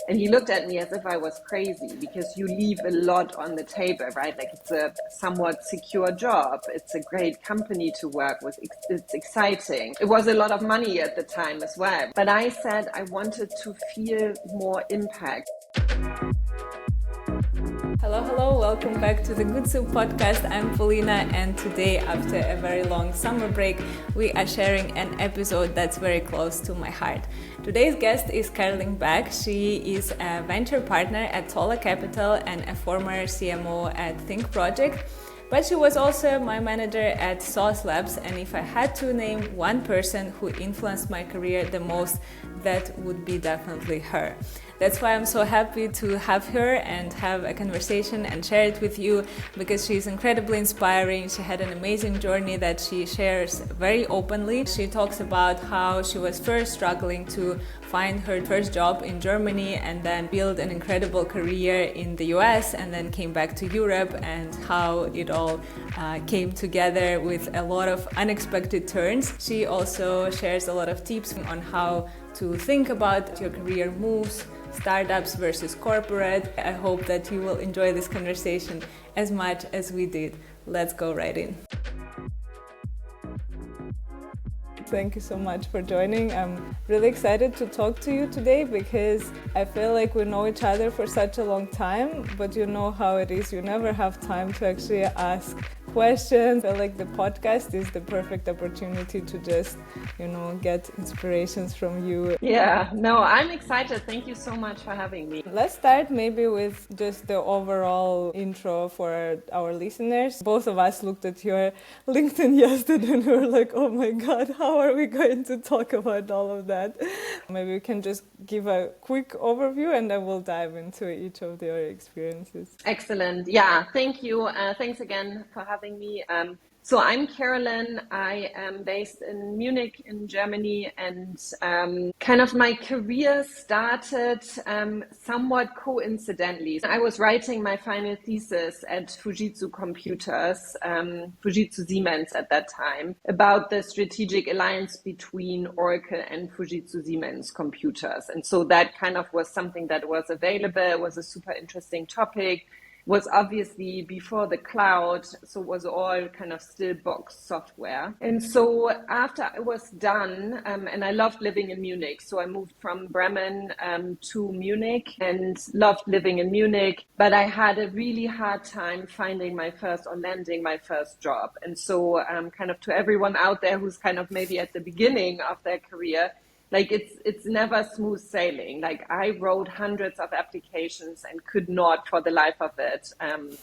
And he looked at me as if I was crazy because you leave a lot on the table, right? Like it's a somewhat secure job. It's a great company to work with. It's exciting. It was a lot of money at the time as well. But I said I wanted to feel more impact. Hello, welcome back to the Good Soup podcast. I'm Polina, and today, after a very long summer break, we are sharing an episode that's very close to my heart. Today's guest is Karolin Beck. She is a venture partner at Tola Capital and a former CMO at ThingProject. But she was also my manager at Sauce Labs, and if I had to name one person who influenced my career the most, that would be definitely her. That's why I'm so happy to have her and have a conversation and share it with you, because she's incredibly inspiring. She had an amazing journey that she shares very openly. She talks about how she was first struggling to find her first job in Germany and then build an incredible career in the US and then came back to Europe, and how it all came together with a lot of unexpected turns. She also shares a lot of tips on how to think about your career moves, startups versus corporate. I hope that you will enjoy this conversation as much as we did. Let's go right in. Thank you so much for joining. I'm really excited to talk to you today because I feel like we know each other for such a long time, but you know how it is. You never have time to actually ask questions. I feel like the podcast is the perfect opportunity to just, get inspirations from you. Yeah, no, I'm excited. Thank you so much for having me. Let's start maybe with just the overall intro for our listeners. Both of us looked at your LinkedIn yesterday and we were like, oh my God, how are we going to talk about all of that? Maybe we can just give a quick overview and then we'll dive into each of your experiences. Excellent. Yeah, thank you. Thanks again for having me. So I'm Karolin. I am based in Munich in Germany, and kind of my career started somewhat coincidentally. I was writing my final thesis at Fujitsu Computers, Fujitsu Siemens at that time, about the strategic alliance between Oracle and Fujitsu Siemens Computers. And so that kind of was something that was available. It was a super interesting topic. Was obviously before the cloud, so it was all kind of still box software. And so after I was done, and I loved living in Munich, so I moved from Bremen to Munich and loved living in Munich, but I had a really hard time finding my first or landing my first job. And so kind of to everyone out there who's kind of maybe at the beginning of their career, like it's never smooth sailing. Like I wrote hundreds of applications and could not for the life of it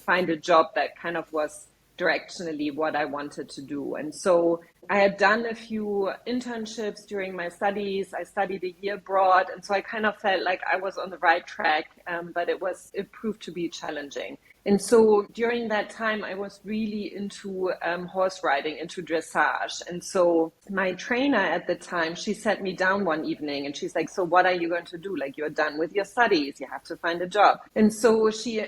find a job that kind of was directionally what I wanted to do. And so I had done a few internships during my studies. I studied a year abroad. And so I kind of felt like I was on the right track, but it proved to be challenging. And so during that time, I was really into horse riding, into dressage. And so my trainer at the time, she sat me down one evening and she's like, so what are you going to do? Like, you're done with your studies. You have to find a job. And so she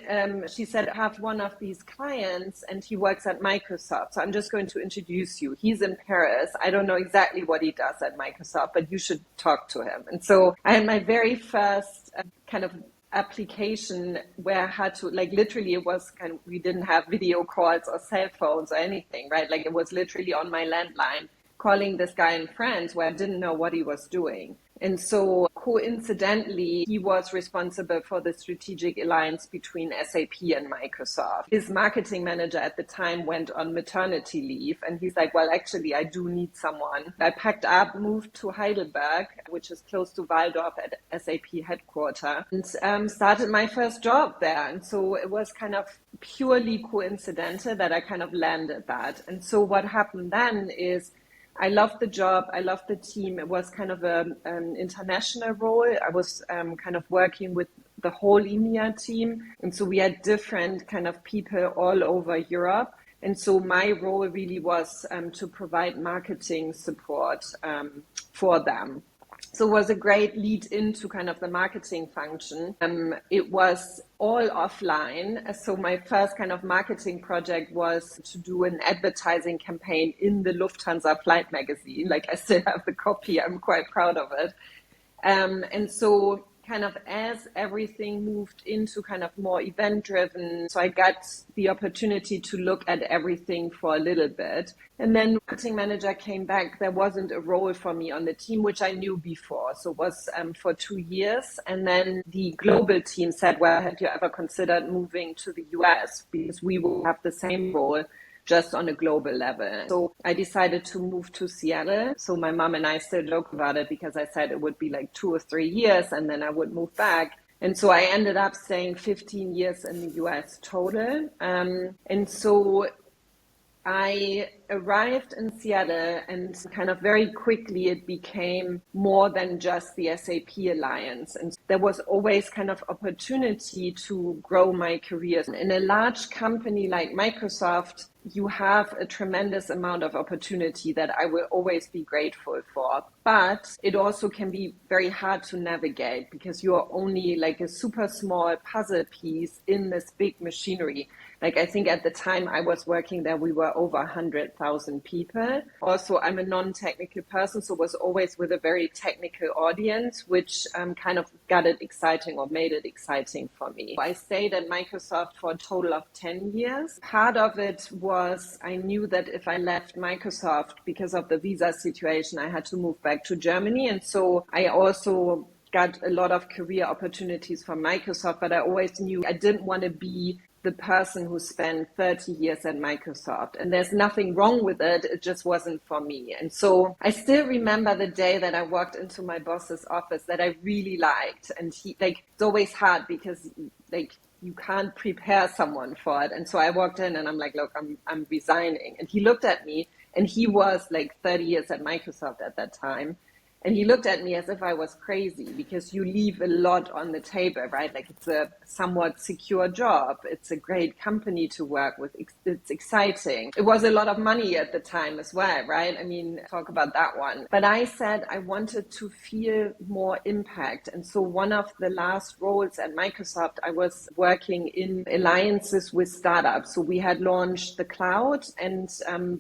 said, I have one of these clients and he works at Microsoft. So I'm just going to introduce you. He's in Paris. I don't know exactly what he does at Microsoft, but you should talk to him. And so I had my very first kind of application where I had to, like, literally it was kind of, we didn't have video calls or cell phones or anything, right? Like it was literally on my landline calling this guy in France where I didn't know what he was doing. And so coincidentally, he was responsible for the strategic alliance between SAP and Microsoft. His marketing manager at the time went on maternity leave. And he's like, well, actually, I do need someone. I packed up, moved to Heidelberg, which is close to Walldorf at SAP headquarters, and started my first job there. And so it was kind of purely coincidental that I kind of landed that. And so what happened then is I loved the job. I loved the team. It was kind of an international role. I was kind of working with the whole EMEA team. And so we had different kind of people all over Europe. And so my role really was to provide marketing support for them. So it was a great lead into kind of the marketing function. It was all offline. So my first kind of marketing project was to do an advertising campaign in the Lufthansa flight magazine. Like I still have the copy. I'm quite proud of it. And so kind of as everything moved into kind of more event driven, so I got the opportunity to look at everything for a little bit. And then marketing manager came back, there wasn't a role for me on the team, which I knew before. So it was for 2 years. And then the global team said, well, had you ever considered moving to the US? Because we will have the same role, just on a global level. So I decided to move to Seattle. So my mom and I still joke about it because I said it would be like 2 or 3 years and then I would move back. And so I ended up staying 15 years in the US total. And so I arrived in Seattle and kind of very quickly it became more than just the SAP Alliance. And there was always kind of opportunity to grow my career. In a large company like Microsoft, you have a tremendous amount of opportunity that I will always be grateful for. But it also can be very hard to navigate because you're only like a super small puzzle piece in this big machinery. Like I think at the time I was working there, we were over 100,000 people. Also, I'm a non-technical person, so was always with a very technical audience, which kind of got it exciting or made it exciting for me. I stayed at Microsoft for a total of 10 years. Part of it was I knew that if I left Microsoft because of the visa situation, I had to move back to Germany. And so I also got a lot of career opportunities from Microsoft, but I always knew I didn't want to be the person who spent 30 years at Microsoft. And there's nothing wrong with it. It just wasn't for me. And so I still remember the day that I walked into my boss's office that I really liked. And he, like, it's always hard because, like, you can't prepare someone for it. And so I walked in and I'm like, look, I'm resigning. And he looked at me and he was like 30 years at Microsoft at that time. And he looked at me as if I was crazy because you leave a lot on the table, right? Like it's a somewhat secure job. It's a great company to work with. It's exciting. It was a lot of money at the time as well, right? I mean, talk about that one. But I said I wanted to feel more impact. And so one of the last roles at Microsoft, I was working in alliances with startups. So we had launched the cloud and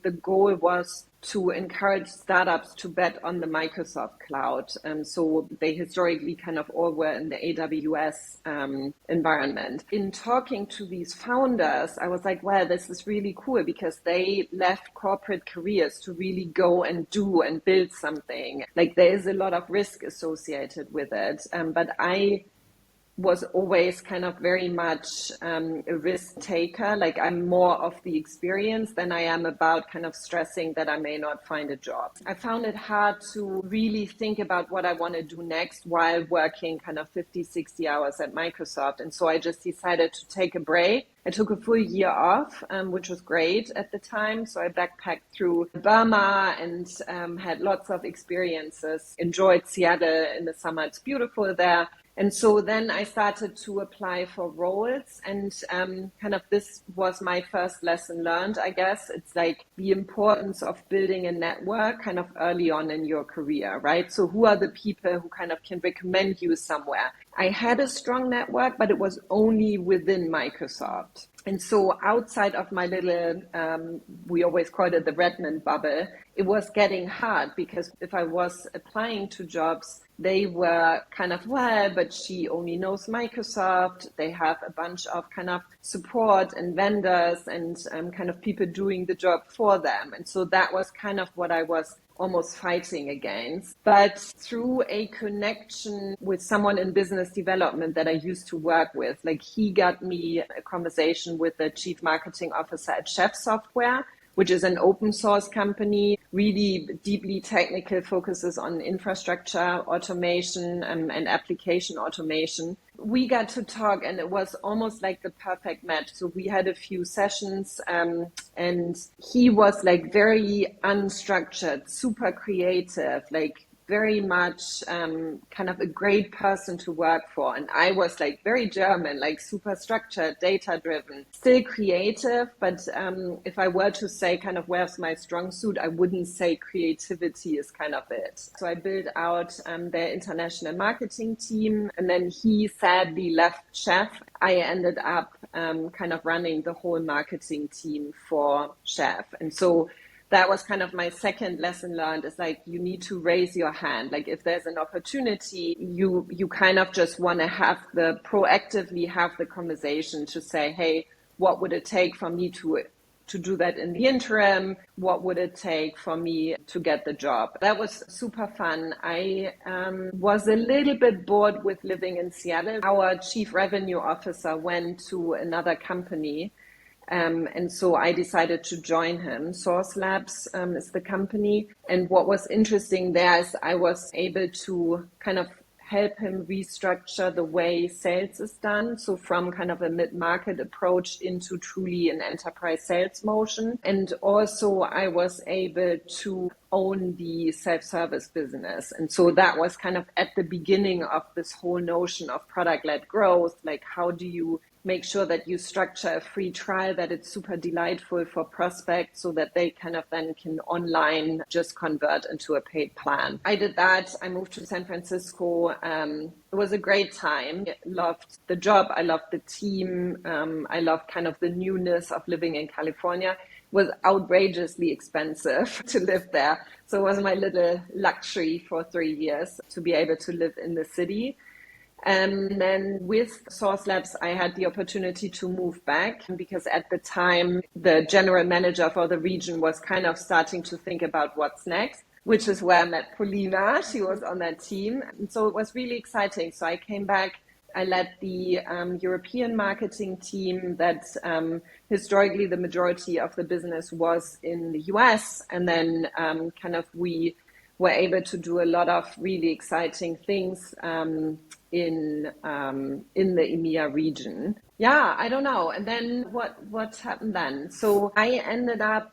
the goal was to encourage startups to bet on the Microsoft cloud. So they historically kind of all were in the AWS environment. In talking to these founders, I was like, well, this is really cool because they left corporate careers to really go and do and build something. Like there is a lot of risk associated with it. But I was always kind of very much a risk taker. Like I'm more of the experience than I am about kind of stressing that I may not find a job. I found it hard to really think about what I want to do next while working kind of 50, 60 hours at Microsoft. And so I just decided to take a break. I took a full year off, which was great at the time. So I backpacked through Burma and had lots of experiences, enjoyed Seattle in the summer. It's beautiful there. And so then I started to apply for roles and kind of this was my first lesson learned, I guess. It's like the importance of building a network kind of early on in your career, right? So who are the people who kind of can recommend you somewhere? I had a strong network, but it was only within Microsoft. And so outside of my little, we always called it the Redmond bubble, it was getting hard because if I was applying to jobs, they were kind of, well, but she only knows Microsoft. They have a bunch of kind of support and vendors and kind of people doing the job for them. And so that was kind of what I was almost fighting against. But through a connection with someone in business development that I used to work with, like he got me a conversation with the chief marketing officer at Chef Software, which is an open source company, really deeply technical, focuses on infrastructure automation and application automation. We got to talk and it was almost like the perfect match. So we had a few sessions and he was like very unstructured, super creative, like very much kind of a great person to work for. And I was like very German, like super structured, data driven, still creative. But if I were to say kind of where's my strong suit, I wouldn't say creativity is kind of it. So I built out their international marketing team. And then he sadly left Chef. I ended up kind of running the whole marketing team for Chef. And so that was kind of my second lesson learned, is like, you need to raise your hand. Like if there's an opportunity, you kind of just want to proactively have the conversation to say, hey, what would it take for me to do that in the interim? What would it take for me to get the job? That was super fun. I was a little bit bored with living in Seattle. Our chief revenue officer went to another company. And so I decided to join him. Source Labs is the company. And what was interesting there is I was able to kind of help him restructure the way sales is done. So from kind of a mid-market approach into truly an enterprise sales motion. And also I was able to own the self-service business. And so that was kind of at the beginning of this whole notion of product-led growth. Like, how do you make sure that you structure a free trial, that it's super delightful for prospects so that they kind of then can online just convert into a paid plan. I did that. I moved to San Francisco. It was a great time. I loved the job. I loved the team. I loved kind of the newness of living in California. It was outrageously expensive to live there. So it was my little luxury for 3 years to be able to live in the city. And then with Source Labs, I had the opportunity to move back because at the time, the general manager for the region was kind of starting to think about what's next, which is where I met Paulina. She was on that team. And so it was really exciting. So I came back. I led the European marketing team that historically the majority of the business was in the US. And then kind of we were able to do a lot of really exciting things in the EMEA region. Yeah, I don't know. And then what happened then? So I ended up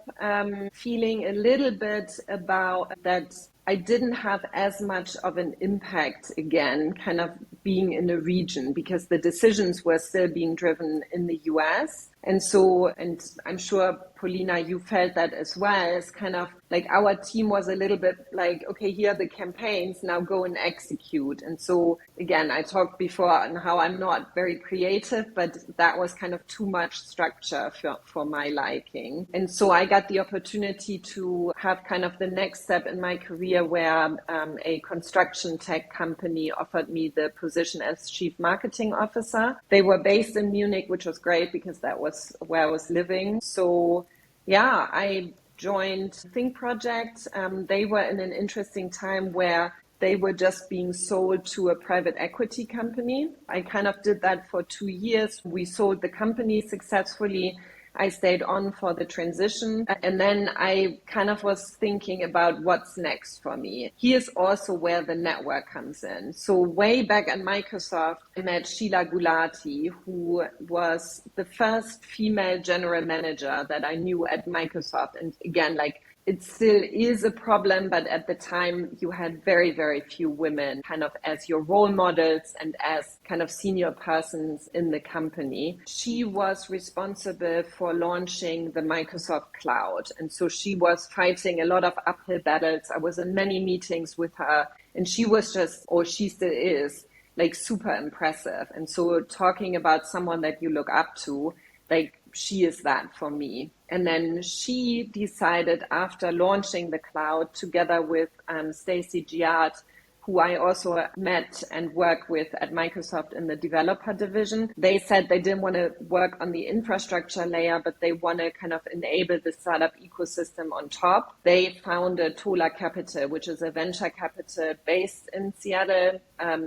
feeling a little bit about that I didn't have as much of an impact again, kind of being in a region, because the decisions were still being driven in the US. And so, and I'm sure, Paulina, you felt that as well. It's kind of like our team was a little bit like, okay, here are the campaigns, now go and execute. And so, again, I talked before on how I'm not very creative, but that was kind of too much structure for my liking. And so I got the opportunity to have kind of the next step in my career where a construction tech company offered me the position as chief marketing officer. They were based in Munich, which was great because that was where I was living. So yeah, I joined ThingProject. They were in an interesting time where they were just being sold to a private equity company. I kind of did that for 2 years. We sold the company successfully. I stayed on for the transition. And then I kind of was thinking about what's next for me. Here's also where the network comes in. So way back at Microsoft, I met Sheila Gulati, who was the first female general manager that I knew at Microsoft. And again, like, it still is a problem, but at the time you had very, very few women kind of as your role models and as kind of senior persons in the company. She was responsible for launching the Microsoft Cloud. And so she was fighting a lot of uphill battles. I was in many meetings with her, and she was just, or she still is, like, super impressive. And so talking about someone that you look up to, like, she is that for me. And then she decided, after launching the cloud together with Stacey Giard, who I also met and work with at Microsoft in the developer division. They said they didn't want to work on the infrastructure layer, but they want to kind of enable the startup ecosystem on top. They founded Tola Capital, which is a venture capital based in Seattle,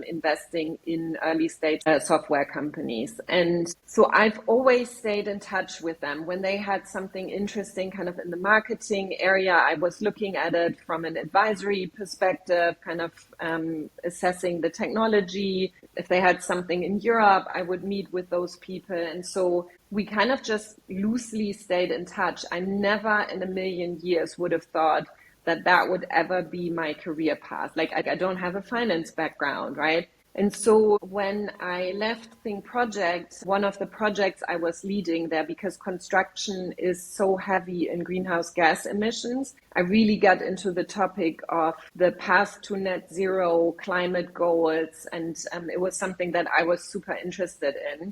investing in early stage software companies. And so I've always stayed in touch with them. When they had something interesting kind of in the marketing area, I was looking at it from an advisory perspective, kind of assessing the technology. If they had something in Europe, I would meet with those people. And so we kind of just loosely stayed in touch. I never in a million years would have thought that that would ever be my career path. Like, I don't have a finance background, right? And so when I left ThingProject, one of the projects I was leading there, because construction is so heavy in greenhouse gas emissions, I really got into the topic of the path to net zero climate goals. And it was something that I was super interested in.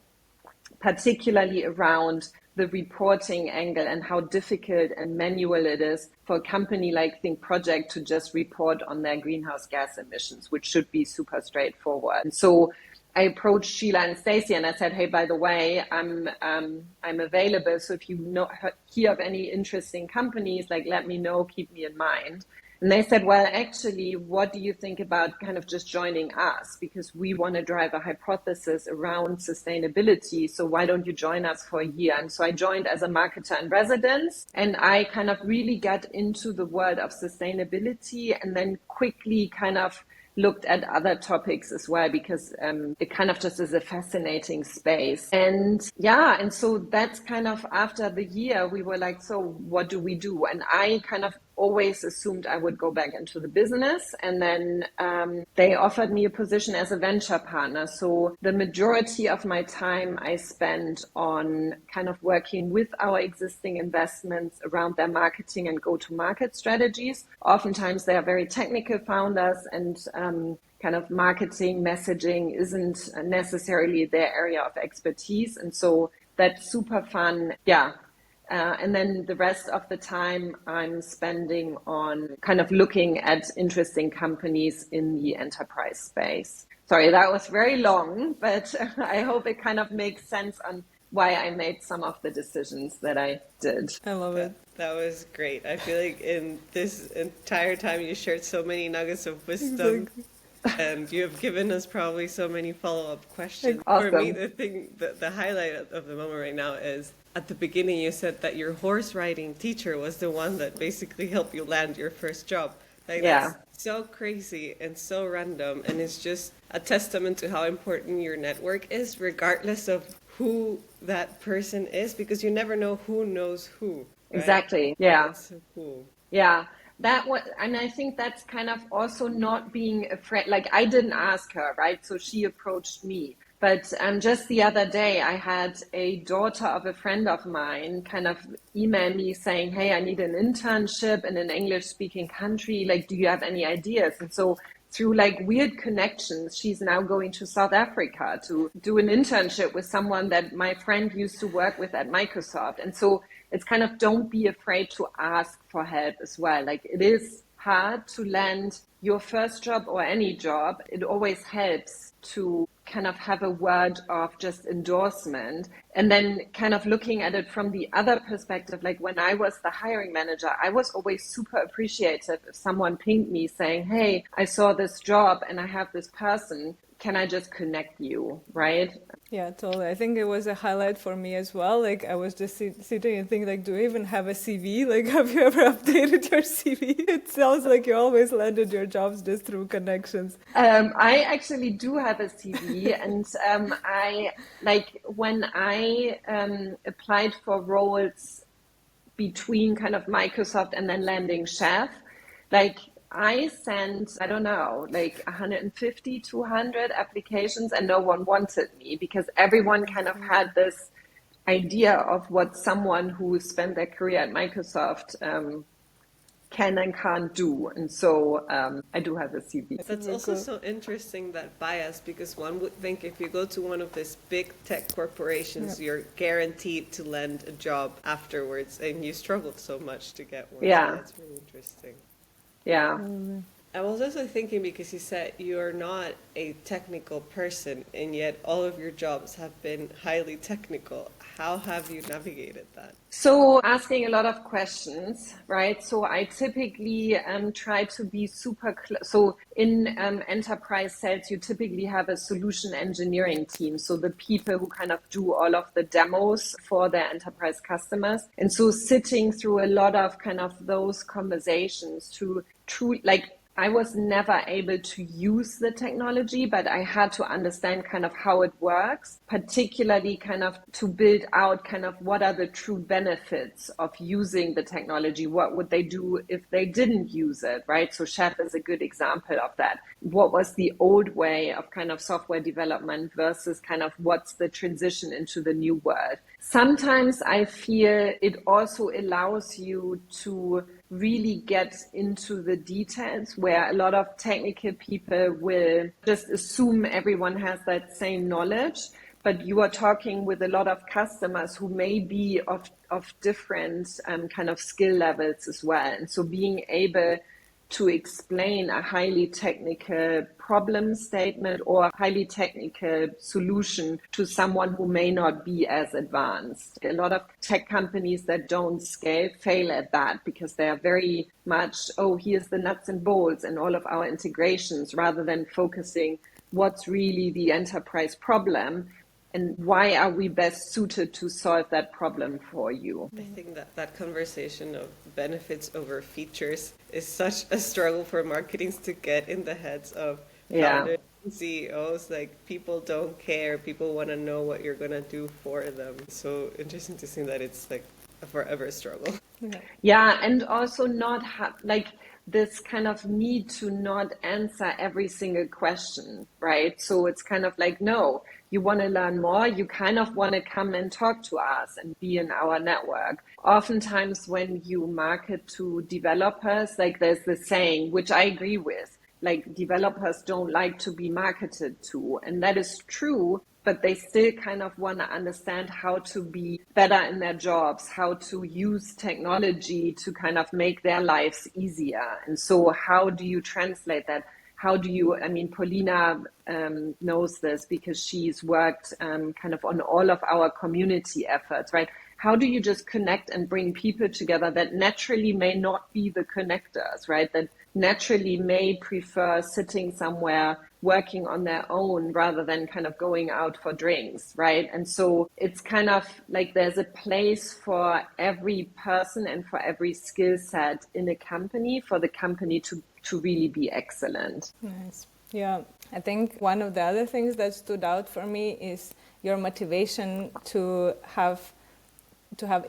particularly around the reporting angle and how difficult and manual it is for a company like ThingProject to just report on their greenhouse gas emissions, which should be super straightforward. And so I approached Sheila and Stacy and I said, hey, by the way, I'm available. So if you hear of any interesting companies, like let me know, keep me in mind. And they said, well, actually, what do you think about kind of just joining us? Because we want to drive a hypothesis around sustainability. So why don't you join us for a year? And so I joined as a marketer in residence, and I kind of really got into the world of sustainability and then quickly kind of looked at other topics as well, because it kind of just is a fascinating space. And so that's kind of after the year, we were like, so what do we do? And I kind of always assumed I would go back into the business. And then they offered me a position as a venture partner. So the majority of my time I spent on kind of working with our existing investments around their marketing and go-to-market strategies. Oftentimes they are very technical founders, and kind of marketing messaging isn't necessarily their area of expertise. And so that's super fun. And then the rest of the time I'm spending on kind of looking at interesting companies in the enterprise space. Sorry, that was very long, but I hope it kind of makes sense on why I made some of the decisions that I did. I love it. That was great. I feel like in this entire time you shared so many nuggets of wisdom. Exactly. And you have given us probably so many follow-up questions. Awesome. For me, the highlight of the moment right now is at the beginning you said that your horse riding teacher was the one that basically helped you land your first job. Like, that's so crazy and so random, and it's just a testament to how important your network is, regardless of who that person is, because you never know who knows who. Right? Exactly. Yeah. That's so cool. Yeah. And I think that's kind of also not being afraid. Like, I didn't ask her, right? So she approached me. But just the other day, I had a daughter of a friend of mine kind of email me saying, hey, I need an internship in an English-speaking country. Like, do you have any ideas? And so through like weird connections, she's now going to South Africa to do an internship with someone that my friend used to work with at Microsoft. And so it's kind of, don't be afraid to ask for help as well. Like, it is hard to land your first job or any job. It always helps to kind of have a word of just endorsement, and then kind of looking at it from the other perspective. Like, when I was the hiring manager, I was always super appreciative if someone pinged me saying, hey, I saw this job and I have this person. Can I just connect you, right? Yeah, totally. I think it was a highlight for me as well. Like, I was just sitting and thinking, like, do I even have a CV? Like, have you ever updated your CV? It sounds like you always landed your jobs just through connections. I actually do have a CV, and I like when I applied for roles between kind of Microsoft and then landing Chef, like, I sent, I don't know, like 150, 200 applications, and no one wanted me, because everyone kind of had this idea of what someone who spent their career at Microsoft can and can't do. And so I do have a CV. That's also so interesting, that bias, because one would think if you go to one of these big tech corporations, you're guaranteed to land a job afterwards, and you struggled so much to get one. Yeah. So that's really interesting. Yeah. I was also thinking, because you said you're not a technical person, and yet all of your jobs have been highly technical. How have you navigated that? So asking a lot of questions, right? So I typically try to be super so in enterprise sales, you typically have a solution engineering team. So the people who kind of do all of the demos for their enterprise customers. And so sitting through a lot of kind of those conversations to like, I was never able to use the technology, but I had to understand kind of how it works, particularly kind of to build out kind of what are the true benefits of using the technology. What would they do if they didn't use it, right? So Chef is a good example of that. What was the old way of kind of software development versus kind of what's the transition into the new world? Sometimes I feel it also allows you to really get into the details, where a lot of technical people will just assume everyone has that same knowledge. but you are talking with a lot of customers who may be of different kind of skill levels as well. And so being able to explain a highly technical problem statement or a highly technical solution to someone who may not be as advanced. A lot of tech companies that don't scale fail at that because they are very much, oh, here's the nuts and bolts and all of our integrations, rather than focusing what's really the enterprise problem and why are we best suited to solve that problem for you. I think that conversation of benefits over features is such a struggle for marketings to get in the heads of founders and CEOs. Like, people don't care. People want to know what you're going to do for them. So interesting to see that it's like a forever struggle. Yeah, and also not like this kind of need to not answer every single question, right? So it's kind of like, no, you want to learn more, you kind of want to come and talk to us and be in our network. Oftentimes when you market to developers, like there's the saying, which I agree with, like developers don't like to be marketed to. And that is true, but they still kind of want to understand how to be better in their jobs, how to use technology to kind of make their lives easier. And so how do you translate that? How do you, I mean, Paulina knows this because she's worked kind of on all of our community efforts, right? How do you just connect and bring people together that naturally may not be the connectors, right? That naturally may prefer sitting somewhere working on their own rather than kind of going out for drinks, right? And so it's kind of like there's a place for every person and for every skill set in a company for the company to really be excellent. Nice. Yeah, I think one of the other things that stood out for me is your motivation to have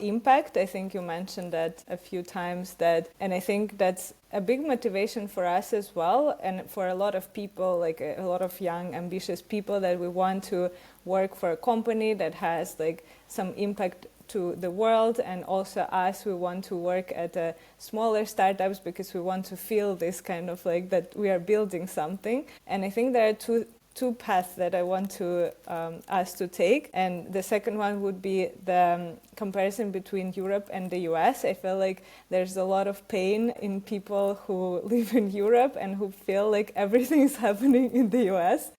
impact. I think you mentioned that a few times, and I think that's a big motivation for us as well, and for a lot of people, like a lot of young, ambitious people, that we want to work for a company that has like some impact to the world. And also us, we want to work at smaller startups because we want to feel this kind of like that we are building something. And I think there are two paths that I want to us to take. And the second one would be the comparison between Europe and the US. I feel like there's a lot of pain in people who live in Europe and who feel like everything is happening in the US.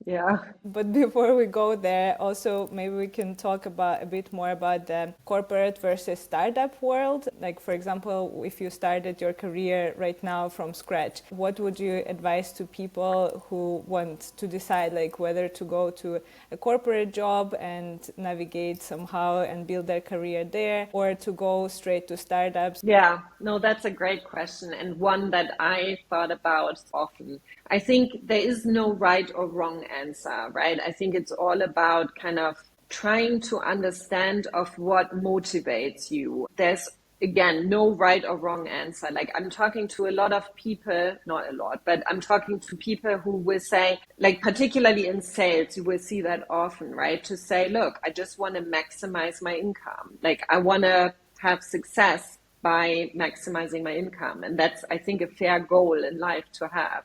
Yeah. But before we go there, also maybe we can talk about a bit more about the corporate versus startup world. Like, for example, if you started your career right now from scratch, what would you advise to people who want to decide like whether to go to a corporate job and navigate somehow and build their career there, or to go straight to startups? Yeah, no, that's a great question, and one that I thought about often. I think there is no right or wrong answer, right? I think it's all about kind of trying to understand of what motivates you. There's, again, no right or wrong answer. Like, I'm talking to a lot of people, not a lot, but I'm talking to people who will say, like, particularly in sales, you will see that often, right? To say, look, I just want to maximize my income. Like, I want to have success by maximizing my income. And that's, I think, a fair goal in life to have.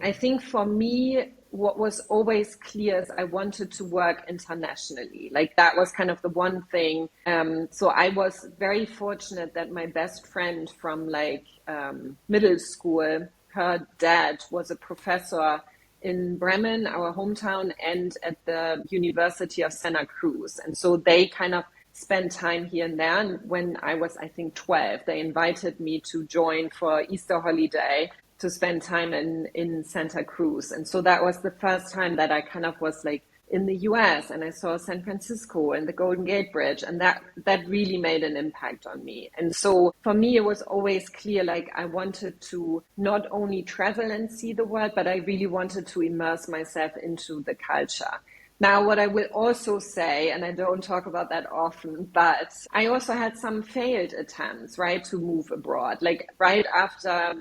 I think for me, what was always clear is I wanted to work internationally. Like, that was kind of the one thing. So I was very fortunate that my best friend from like middle school, her dad was a professor in Bremen, our hometown, and at the University of Santa Cruz. And so they kind of spent time here and there. And when I was, I think, 12, they invited me to join for Easter holiday to spend time in Santa Cruz. And so that was the first time that I kind of was like in the US, and I saw San Francisco and the Golden Gate Bridge, and that really made an impact on me. And so for me, it was always clear, like, I wanted to not only travel and see the world, but I really wanted to immerse myself into the culture. Now, what I will also say, and I don't talk about that often, but I also had some failed attempts, right, to move abroad. Like right after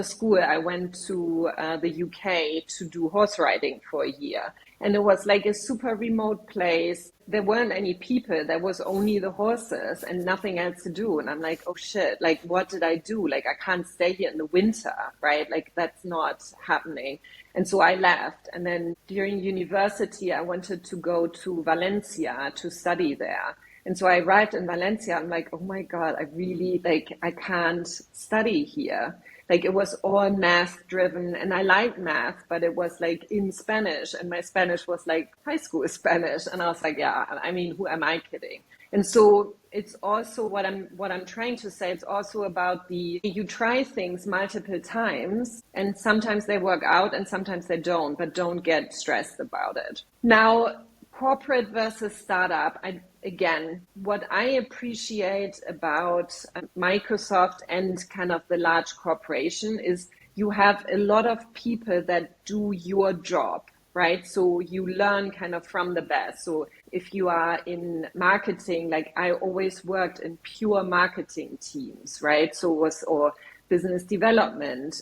school, I went to the UK to do horse riding for a year. And it was like a super remote place. There weren't any people. There was only the horses and nothing else to do. And I'm like, oh shit, like, what did I do? Like, I can't stay here in the winter, right? Like, that's not happening. And so I left. And then during university, I wanted to go to Valencia to study there. And so I arrived in Valencia. I'm like, oh my God, I can't study here. Like, it was all math driven, and I liked math, but it was like in Spanish, and my Spanish was like high school Spanish. And I was like, yeah, I mean, who am I kidding? And so it's also what I'm trying to say. It's also about you try things multiple times, and sometimes they work out and sometimes they don't, but don't get stressed about it. Now, corporate versus startup. Again, what I appreciate about Microsoft and kind of the large corporation is you have a lot of people that do your job, right? So you learn kind of from the best. So if you are in marketing, like I always worked in pure marketing teams, right? Or business development.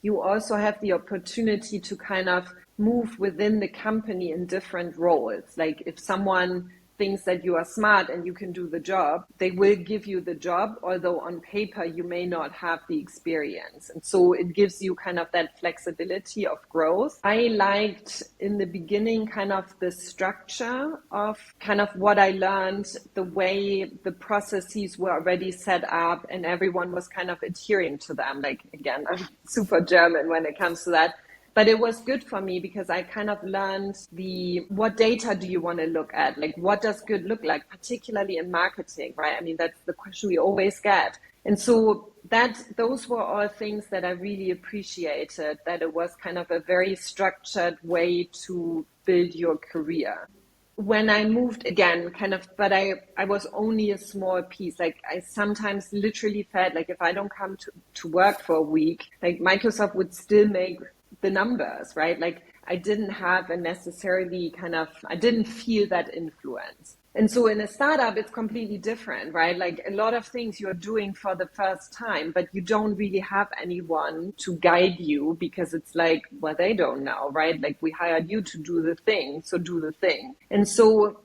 You also have the opportunity to kind of move within the company in different roles. Like if someone thinks that you are smart and you can do the job, they will give you the job, although on paper you may not have the experience. And so it gives you kind of that flexibility of growth. I liked in the beginning kind of the structure of kind of what I learned, the way the processes were already set up and everyone was kind of adhering to them. Like, again, I'm super German when it comes to that. But it was good for me because I kind of learned what data do you want to look at? Like, what does good look like, particularly in marketing, right? I mean, that's the question we always get. And so those were all things that I really appreciated, that it was kind of a very structured way to build your career. When I moved again, but I was only a small piece. Like, I sometimes literally felt like if I don't come to work for a week, like Microsoft would still make the numbers, right? Like, I didn't have I didn't feel that influence. And so in a startup, it's completely different, right? Like, a lot of things you're doing for the first time, but you don't really have anyone to guide you because it's like, well, they don't know, right? Like, we hired you to do the thing, so do the thing. And so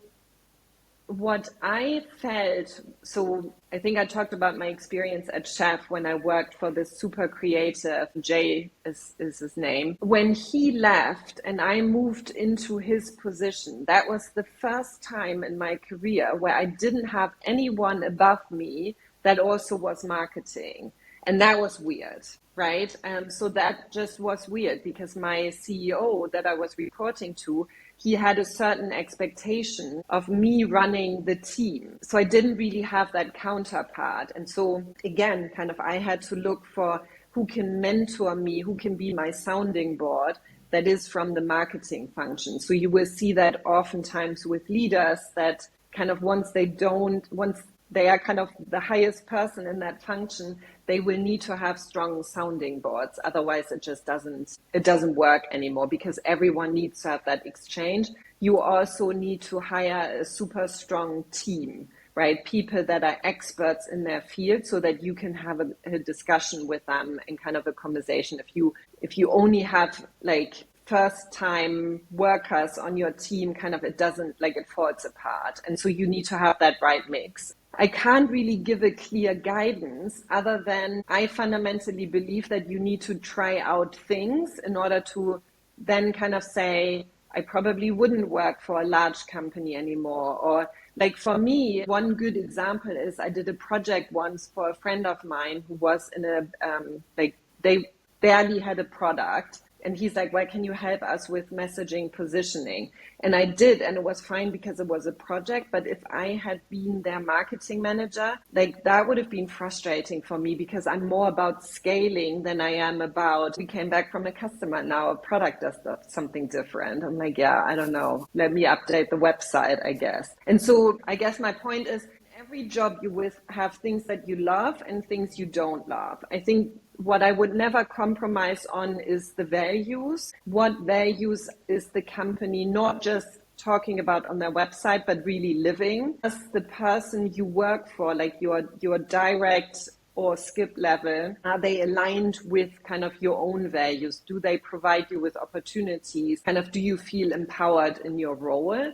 what I felt, so I think I talked about my experience at Chef when I worked for this super creative, Jay is his name. When he left and I moved into his position, that was the first time in my career where I didn't have anyone above me that also was marketing. And that was weird, right? So that just was weird because my CEO that I was reporting to, he had a certain expectation of me running the team. So I didn't really have that counterpart. And so again, kind of I had to look for who can mentor me, who can be my sounding board that is from the marketing function. So you will see that oftentimes with leaders that kind of once they are kind of the highest person in that function, they will need to have strong sounding boards. Otherwise, it doesn't work anymore because everyone needs to have that exchange. You also need to hire a super strong team, right? People that are experts in their field so that you can have a discussion with them and kind of a conversation. If you only have like first time workers on your team, kind of it falls apart. And so you need to have that right mix. I can't really give a clear guidance other than I fundamentally believe that you need to try out things in order to then kind of say, I probably wouldn't work for a large company anymore. Or like for me, one good example is I did a project once for a friend of mine who was in they barely had a product. And he's like, well, can you help us with messaging positioning? And I did, and it was fine because it was a project. But if I had been their marketing manager, like that would have been frustrating for me because I'm more about scaling than I am about, we came back from a customer, now a product does something different. I'm like, yeah, I don't know. Let me update the website, I guess. And so I guess my point is, every job you will have things that you love and things you don't love. I think what I would never compromise on is the values. What values is the company not just talking about on their website, but really living as the person you work for, like your direct or skip level? Are they aligned with kind of your own values? Do they provide you with opportunities? Kind of, do you feel empowered in your role?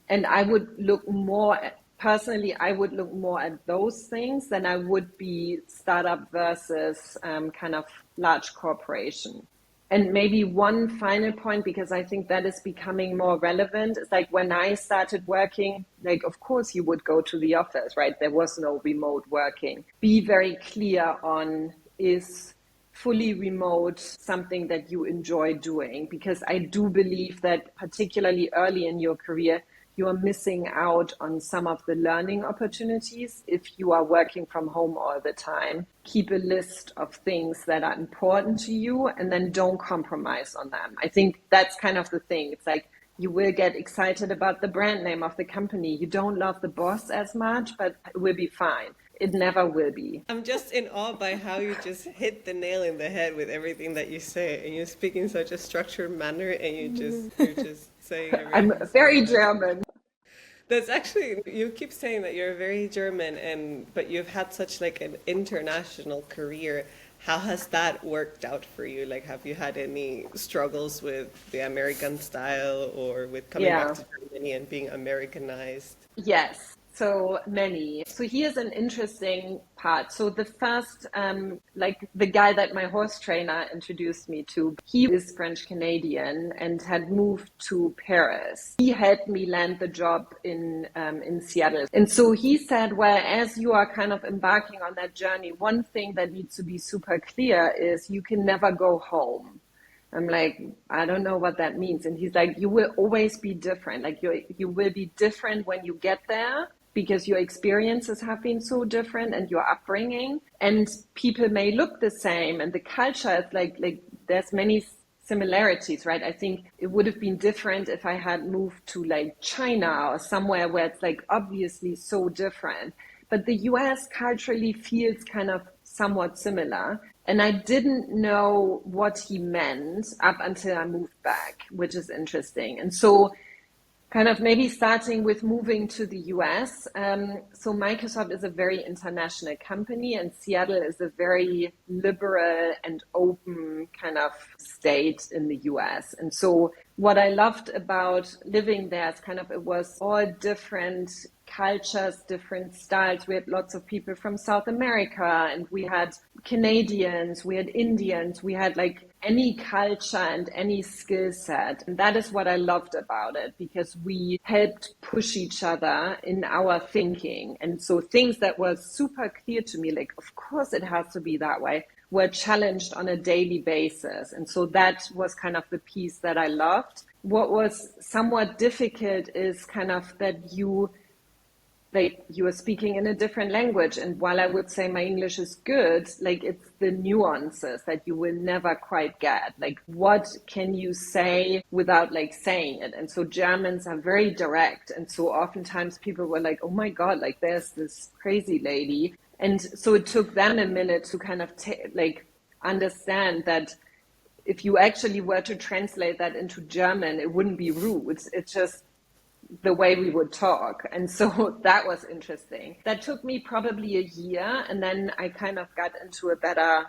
And I would look more at, personally, I would look more at those things than I would be startup versus kind of large corporation. And maybe one final point, because I think that is becoming more relevant, is like when I started working, like, of course you would go to the office, right? There was no remote working. Be very clear on, is fully remote something that you enjoy doing? Because I do believe that particularly early in your career, you are missing out on some of the learning opportunities if you are working from home all the time. Keep a list of things that are important to you and then don't compromise on them. I think that's kind of the thing. It's like you will get excited about the brand name of the company. You don't love the boss as much, but it will be fine. It never will be. I'm just in awe by how you just hit the nail in the head with everything that you say, and you speak in such a structured manner, and you're just saying everything. I'm very German. That's actually, you keep saying that you're very German, but you've had such like an international career. How has that worked out for you? Like, have you had any struggles with the American style or with coming back to Germany and being Americanized? Yes. So many. So here's an interesting part. So the first, like the guy that my horse trainer introduced me to, he is French Canadian and had moved to Paris. He helped me land the job in Seattle. And so he said, well, as you are kind of embarking on that journey, one thing that needs to be super clear is you can never go home. I'm like, I don't know what that means. And he's like, you will always be different. Like you will be different when you get there, because your experiences have been so different and your upbringing, and people may look the same and the culture is like there's many similarities, right? I think it would have been different if I had moved to like China or somewhere where it's like obviously so different. But the US culturally feels kind of somewhat similar. And I didn't know what he meant up until I moved back, which is interesting. And so kind of maybe starting with moving to the US. So Microsoft is a very international company and Seattle is a very liberal and open kind of state in the US. And so what I loved about living there is kind of, it was all different cultures, different styles. We had lots of people from South America and we had Canadians, we had Indians, we had like any culture and any skill set. And that is what I loved about it, because we helped push each other in our thinking. And so things that were super clear to me, like, of course it has to be that way, were challenged on a daily basis. And so that was kind of the piece that I loved. What was somewhat difficult is kind of that you are speaking in a different language. And while I would say my English is good, like it's the nuances that you will never quite get. Like, what can you say without like saying it? And so Germans are very direct. And so oftentimes people were like, oh my God, like there's this crazy lady. And so it took them a minute to kind of understand that if you actually were to translate that into German, it wouldn't be rude. It's just the way we would talk. And so that was interesting. That took me probably a year, and then I kind of got into a better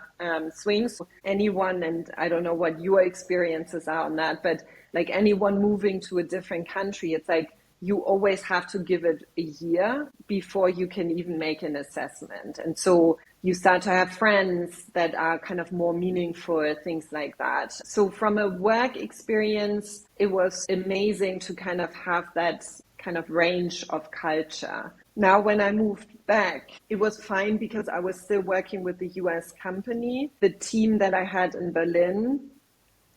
swing. So anyone, and I don't know what your experiences are on that, but like anyone moving to a different country, it's like you always have to give it a year before you can even make an assessment. And so you start to have friends that are kind of more meaningful, things like that. So from a work experience, it was amazing to kind of have that kind of range of culture. Now, when I moved back, it was fine because I was still working with the US company. The team that I had in Berlin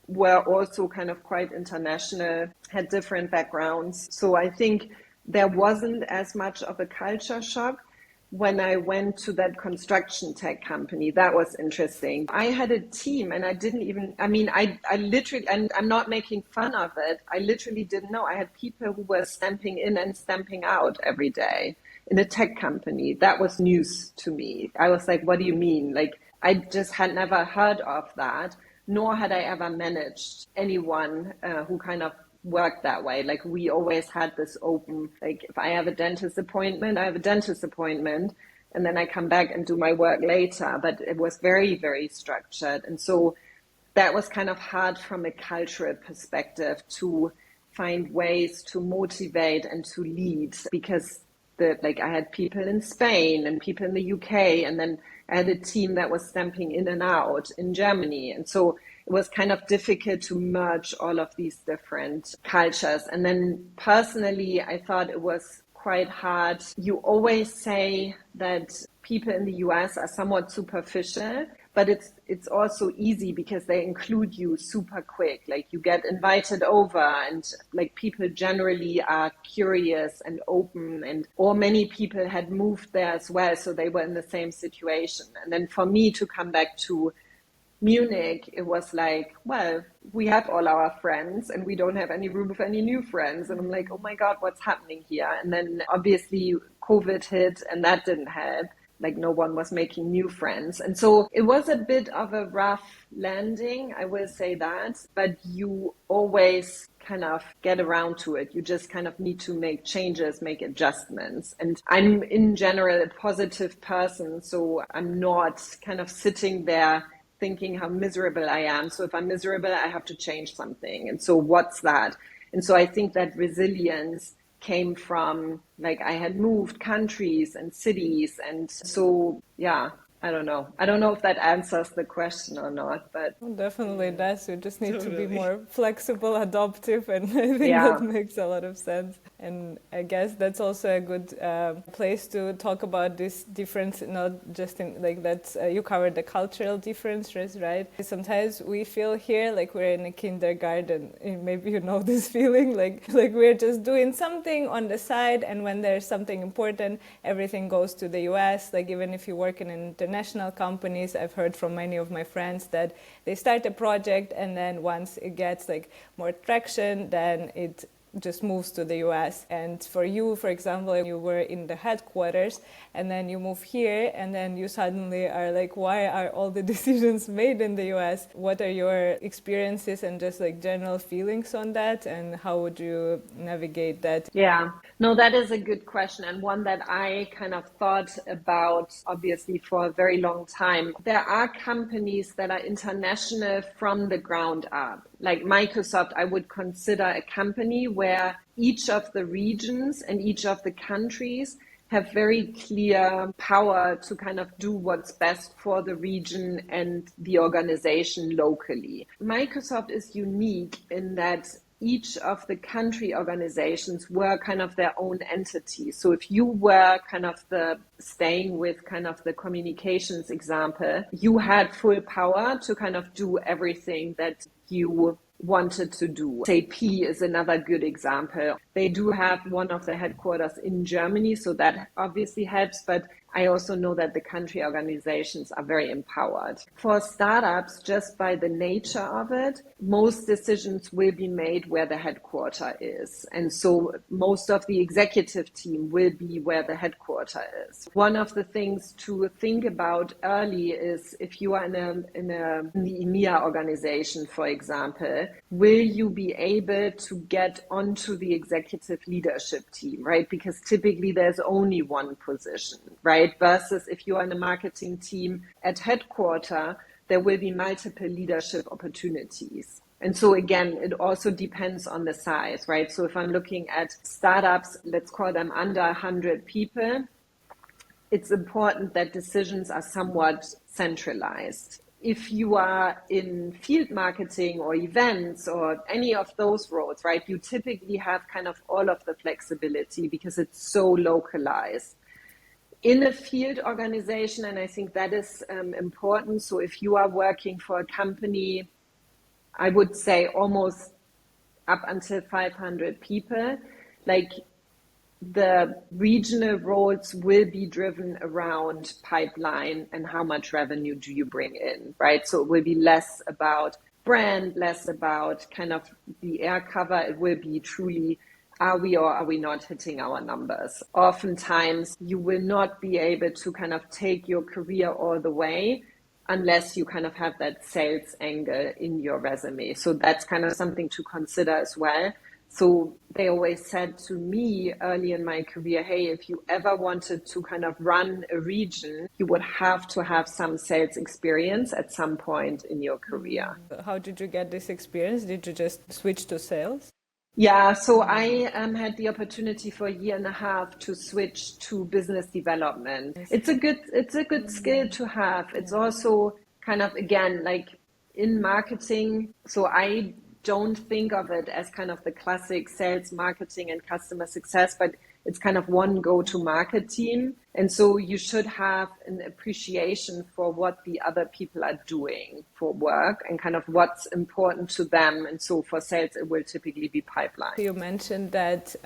were also kind of quite international, had different backgrounds. So I think there wasn't as much of a culture shock. When I went to that construction tech company, that was interesting. I had a team and I literally, and I'm not making fun of it, I literally didn't know. I had people who were stamping in and stamping out every day in a tech company. That was news to me. I was like, what do you mean? Like, I just had never heard of that, nor had I ever managed anyone who kind of worked that way. Like, we always had this open, like, if I have a dentist appointment, I have a dentist appointment. and then I come back and do my work later. But it was very, very structured. And so that was kind of hard from a cultural perspective to find ways to motivate and to lead, because I had people in Spain and people in the UK, and then I had a team that was stamping in and out in Germany. And so it was kind of difficult to merge all of these different cultures. And then personally, I thought it was quite hard. You always say that people in the US are somewhat superficial, but it's also easy because they include you super quick. Like, you get invited over, and like, people generally are curious and open, or many people had moved there as well, so they were in the same situation. And then for me to come back to Munich, it was like, well, we have all our friends and we don't have any room for any new friends. And I'm like, oh my God, what's happening here? And then obviously COVID hit, and that didn't help. Like, no one was making new friends. And so it was a bit of a rough landing, I will say that, but you always kind of get around to it. You just kind of need to make changes, make adjustments. And I'm in general a positive person, so I'm not kind of sitting there thinking how miserable I am. So if I'm miserable, I have to change something. And so what's that? And so I think that resilience came from, like, I had moved countries and cities. And so, yeah, I don't know. I don't know if that answers the question or not, but definitely does. You just need to be Totally. more flexible, adaptive, and I think that makes a lot of sense. And I guess that's also a good place to talk about this difference, not just in like that you covered the cultural differences, right? Sometimes we feel here like we're in a kindergarten. Maybe you know this feeling, like we're just doing something on the side, and when there's something important, everything goes to the US. Like, even if you work in an international companies, I've heard from many of my friends that they start a project, and then once it gets like more traction, then it just moves to the US. And for you, for example, you were in the headquarters, and then you move here, and then you suddenly are like, why are all the decisions made in the US? What are your experiences and just like general feelings on that, and how would you navigate that? yeah, no, that is a good question, and one that I kind of thought about, obviously, for a very long time. There are companies that are international from the ground up. Like Microsoft, I would consider a company where each of the regions and each of the countries have very clear power to kind of do what's best for the region and the organization locally. Microsoft is unique in that each of the country organizations were kind of their own entity. So if you were kind of staying with kind of the communications example, you had full power to kind of do everything that you wanted to do. SAP is another good example. They do have one of the headquarters in Germany, so that obviously helps, but I also know that the country organizations are very empowered. For startups, just by the nature of it, most decisions will be made where the headquarter is. And so most of the executive team will be where the headquarter is. One of the things to think about early is, if you are in the EMEA organization, for example, will you be able to get onto the executive leadership team, right? Because typically there's only one position, right? Versus if you are in a marketing team at headquarter, there will be multiple leadership opportunities. And so again, it also depends on the size, right? So if I'm looking at startups, let's call them under 100 people, it's important that decisions are somewhat centralized. If you are in field marketing or events or any of those roles, right, you typically have kind of all of the flexibility because it's so localized. In a field organization, and I think that is important, so if you are working for a company, I would say almost up until 500 people, like, the regional roles will be driven around pipeline and how much revenue do you bring in, right? So it will be less about brand, less about kind of the air cover. It will be truly, are we or are we not hitting our numbers? Oftentimes, you will not be able to kind of take your career all the way unless you kind of have that sales angle in your resume. So that's kind of something to consider as well. So they always said to me early in my career, hey, if you ever wanted to kind of run a region, you would have to have some sales experience at some point in your career. How did you get this experience? Did you just switch to sales? Yeah, so I had the opportunity for a year and a half to switch to business development. It's a good skill to have. It's also kind of, again, like in marketing. So I don't think of it as kind of the classic sales, marketing, and customer success, but it's kind of one go-to-market team. And so you should have an appreciation for what the other people are doing for work and kind of what's important to them. And so for sales, it will typically be pipeline. You mentioned that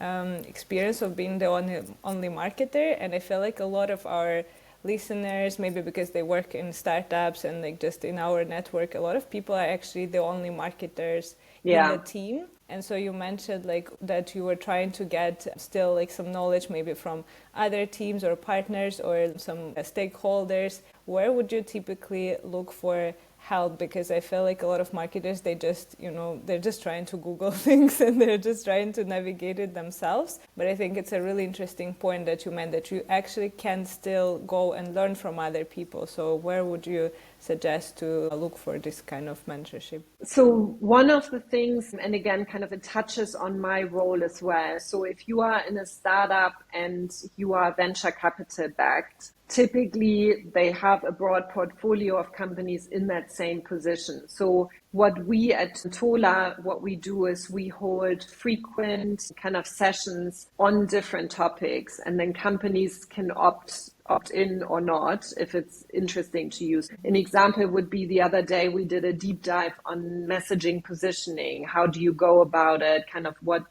experience of being the only marketer, and I feel like a lot of our listeners, maybe because they work in startups and like just in our network, a lot of people are actually the only marketers in the team. And so you mentioned like that you were trying to get still like some knowledge maybe from other teams or partners or some stakeholders. Where would you typically look for help? Because I feel like a lot of marketers, they just, they're just trying to Google things and they're just trying to navigate it themselves. But I think it's a really interesting point that you meant, that you actually can still go and learn from other people. So where would you suggest to look for this kind of mentorship? So one of the things, and again, kind of it touches on my role as well. So if you are in a startup and you are venture capital backed, typically they have a broad portfolio of companies in that same position. So what we at Tola, what we do is we hold frequent kind of sessions on different topics, and then companies can opt in or not if it's interesting to use. An example would be the other day we did a deep dive on messaging positioning. How do you go about it?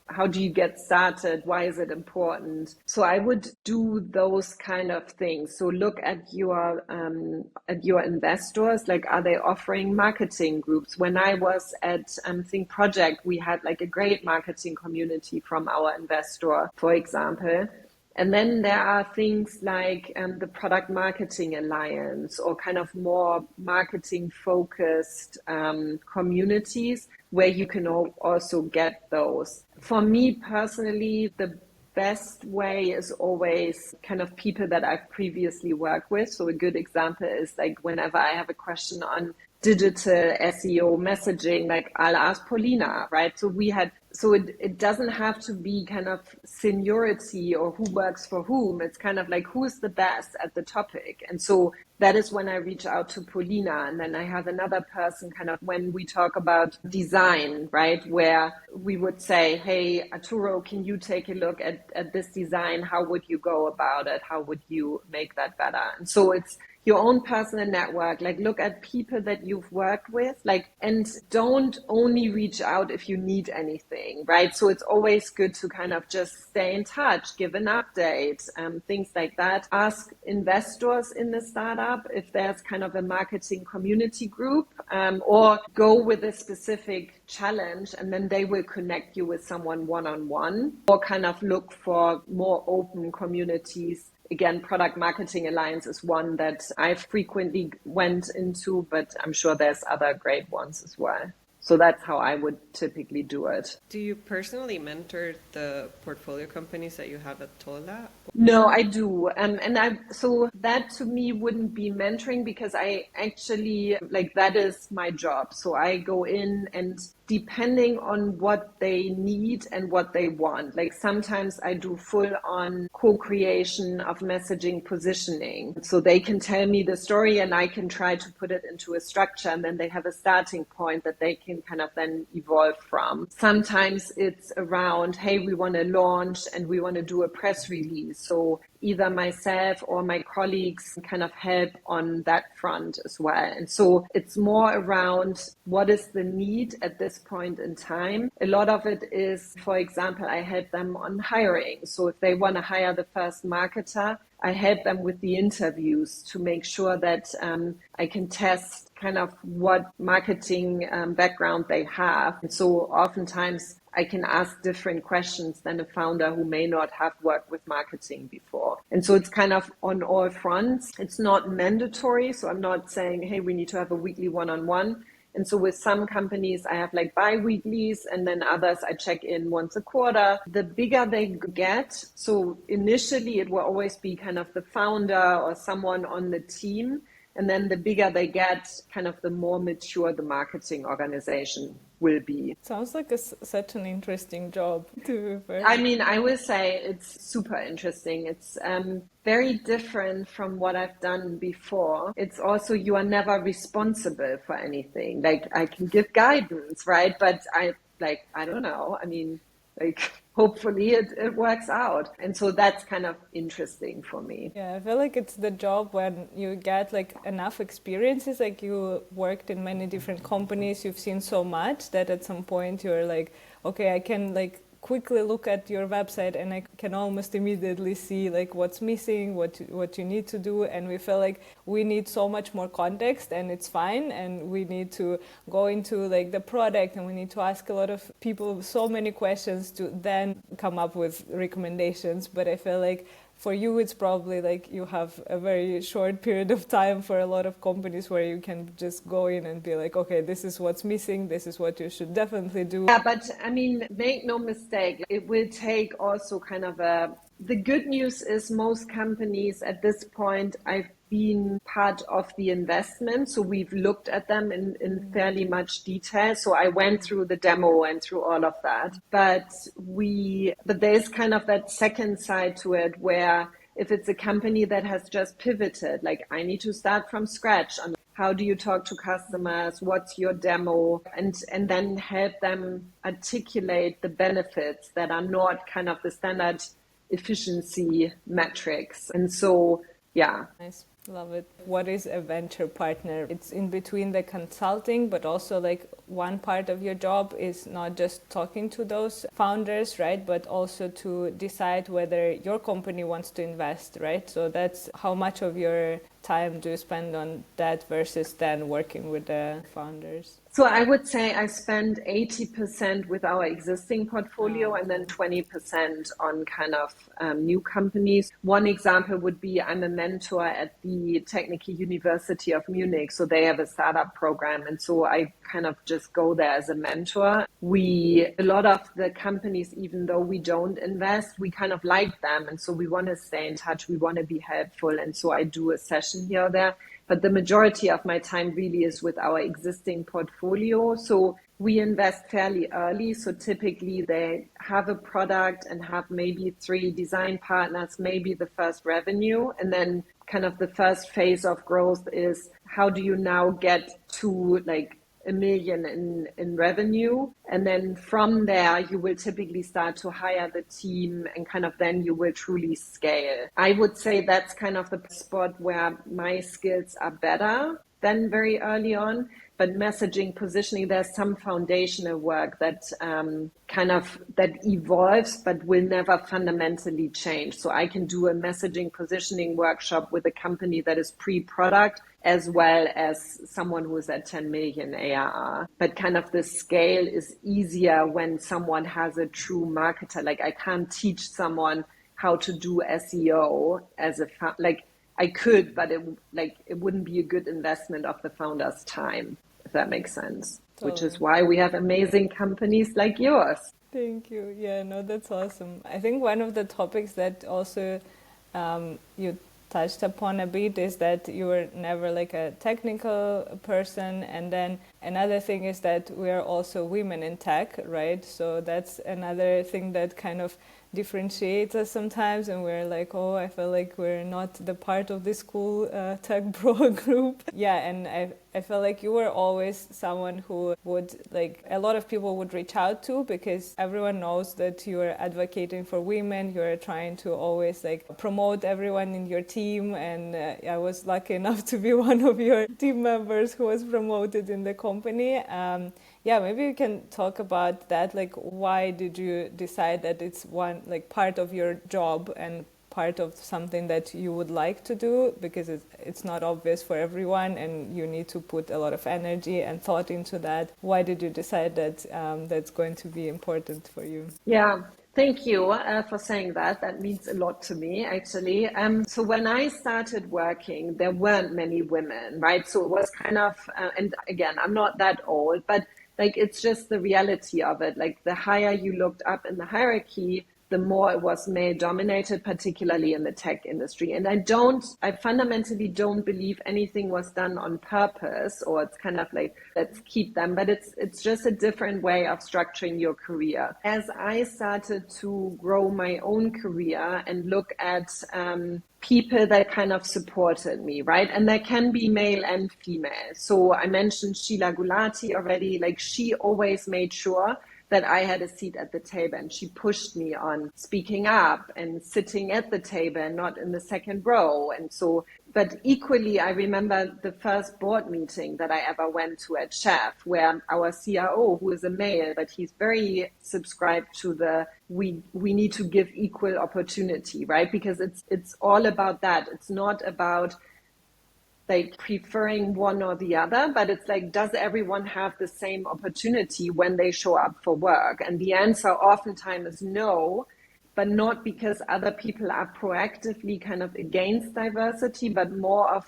How do you get started? Why is it important? So I would do those kind of things. So look at your investors, like, are they offering marketing groups? When I was at ThingProject, we had like a great marketing community from our investor, for example. And then there are things like the Product Marketing Alliance, or kind of more marketing focused communities where you can also get those. For me personally, the best way is always kind of people that I've previously worked with. So a good example is like whenever I have a question on digital SEO messaging, like I'll ask Paulina, right? So it doesn't have to be kind of seniority or who works for whom. It's kind of like who's the best at the topic. And so that is when I reach out to Paulina. And then I have another person kind of when we talk about design, right? Where we would say, hey, Arturo, can you take a look at this design? How would you go about it? How would you make that better? And so it's your own personal network, like look at people that you've worked with, like, and don't only reach out if you need anything, right? So it's always good to kind of just stay in touch, give an update, things like that. Ask investors in the startup if there's kind of a marketing community group, or go with a specific challenge and then they will connect you with someone one-on-one, or kind of look for more open communities. Again, Product Marketing Alliance is one that I frequently went into, but I'm sure there's other great ones as well. So that's how I would typically do it. Do you personally mentor the portfolio companies that you have at Tola? No, I do. So that to me wouldn't be mentoring, because I actually, like, that is my job. So I go in and depending on what they need and what they want. Like sometimes I do full on co-creation of messaging positioning. So they can tell me the story and I can try to put it into a structure, and then they have a starting point that they can kind of then evolve from. Sometimes it's around, hey, we want to launch and we want to do a press release. So either myself or my colleagues kind of help on that front as well. And so it's more around what is the need at this point in time. A lot of it is, for example, I help them on hiring. So if they want to hire the first marketer, I help them with the interviews to make sure that I can test kind of what marketing background they have. And so oftentimes I can ask different questions than a founder who may not have worked with marketing before. And so it's kind of on all fronts. It's not mandatory. So I'm not saying, hey, we need to have a weekly one-on-one. And so with some companies, I have like bi-weeklies, and then others I check in once a quarter. The bigger they get, so initially it will always be kind of the founder or someone on the team. And then the bigger they get, kind of the more mature the marketing organization will be. Sounds like such an interesting job, to be fair. I mean, I will say it's super interesting. It's very different from what I've done before. It's also, you are never responsible for anything. Like, I can give guidance, right? But I don't know. I mean, like, hopefully it works out. And so that's kind of interesting for me. Yeah, I feel like it's the job when you get like enough experiences, like you worked in many different companies, you've seen so much that at some point you're like, okay, I can like quickly look at your website and I can almost immediately see like what's missing, what you need to do. And we feel like we need so much more context, and it's fine, and we need to go into like the product, and we need to ask a lot of people so many questions to then come up with recommendations. But I feel like for you, it's probably like you have a very short period of time for a lot of companies where you can just go in and be like, okay, this is what's missing, this is what you should definitely do. Yeah, but I mean, make no mistake, it will take also kind of the good news is most companies at this point, I've been part of the investment. So we've looked at them in fairly much detail. So I went through the demo and through all of that. But there's kind of that second side to it where if it's a company that has just pivoted, like I need to start from scratch on how do you talk to customers, what's your demo, and then help them articulate the benefits that are not kind of the standard efficiency metrics. And so, yeah. Nice. Love it. What is a venture partner? It's in between the consulting, but also like one part of your job is not just talking to those founders, right? But also to decide whether your company wants to invest, right? So that's how much of your time do you spend on that versus then working with the founders? So I would say I spend 80% with our existing portfolio and then 20% on kind of new companies. One example would be I'm a mentor at the Technical University of Munich. So they have a startup program. And so I kind of just go there as a mentor. A lot of the companies, even though we don't invest, we kind of like them. And so we want to stay in touch. We want to be helpful. And so I do a session here or there. But the majority of my time really is with our existing portfolio. So we invest fairly early. So typically they have a product and have maybe 3 design partners, maybe the first revenue. And then kind of the first phase of growth is how do you now get to like $1 million in revenue. And then from there, you will typically start to hire the team and kind of then you will truly scale. I would say that's kind of the spot where my skills are better than very early on. But messaging, positioning, there's some foundational work that that evolves, but will never fundamentally change. So I can do a messaging positioning workshop with a company that is pre-product as well as someone who is at 10 million ARR. But kind of the scale is easier when someone has a true marketer. Like I can't teach someone how to do SEO as I could, but it wouldn't be a good investment of the founder's time, if that makes sense. Totally. Which is why we have amazing companies like yours. Thank you. Yeah, no, that's awesome. I think one of the topics that also you touched upon a bit is that you were never like a technical person. And then another thing is that we are also women in tech, right? So that's another thing that kind of differentiates us sometimes, and we're like, oh, I feel like we're not the part of this cool tech bro group. Yeah, and I feel like you were always someone who would, like, a lot of people would reach out to, because everyone knows that you are advocating for women, you're trying to always like promote everyone in your team, and I was lucky enough to be one of your team members who was promoted in the company. Yeah, maybe you can talk about that. Like, why did you decide that it's one, like, part of your job and part of something that you would like to do? Because it's not obvious for everyone, and you need to put a lot of energy and thought into that. Why did you decide that that's going to be important for you? Yeah. Thank you for saying that. That means a lot to me, actually. So when I started working, there weren't many women, right? So it was kind of, and again, I'm not that old, but like it's just the reality of it. Like the higher you looked up in the hierarchy, the more it was male dominated, particularly in the tech industry. And I fundamentally don't believe anything was done on purpose, or it's kind of like, let's keep them, but it's just a different way of structuring your career. As I started to grow my own career and look at, people that kind of supported me, right? And that can be male and female. So I mentioned Sheila Gulati already, like she always made sure that I had a seat at the table, and she pushed me on speaking up and sitting at the table and not in the second row. And so, but equally, I remember the first board meeting that I ever went to at Chef, where our CRO, who is a male, but he's very subscribed to the we need to give equal opportunity, right? Because it's all about that. It's not about like preferring one or the other, but it's like, does everyone have the same opportunity when they show up for work? And the answer oftentimes is no, but not because other people are proactively kind of against diversity, but more of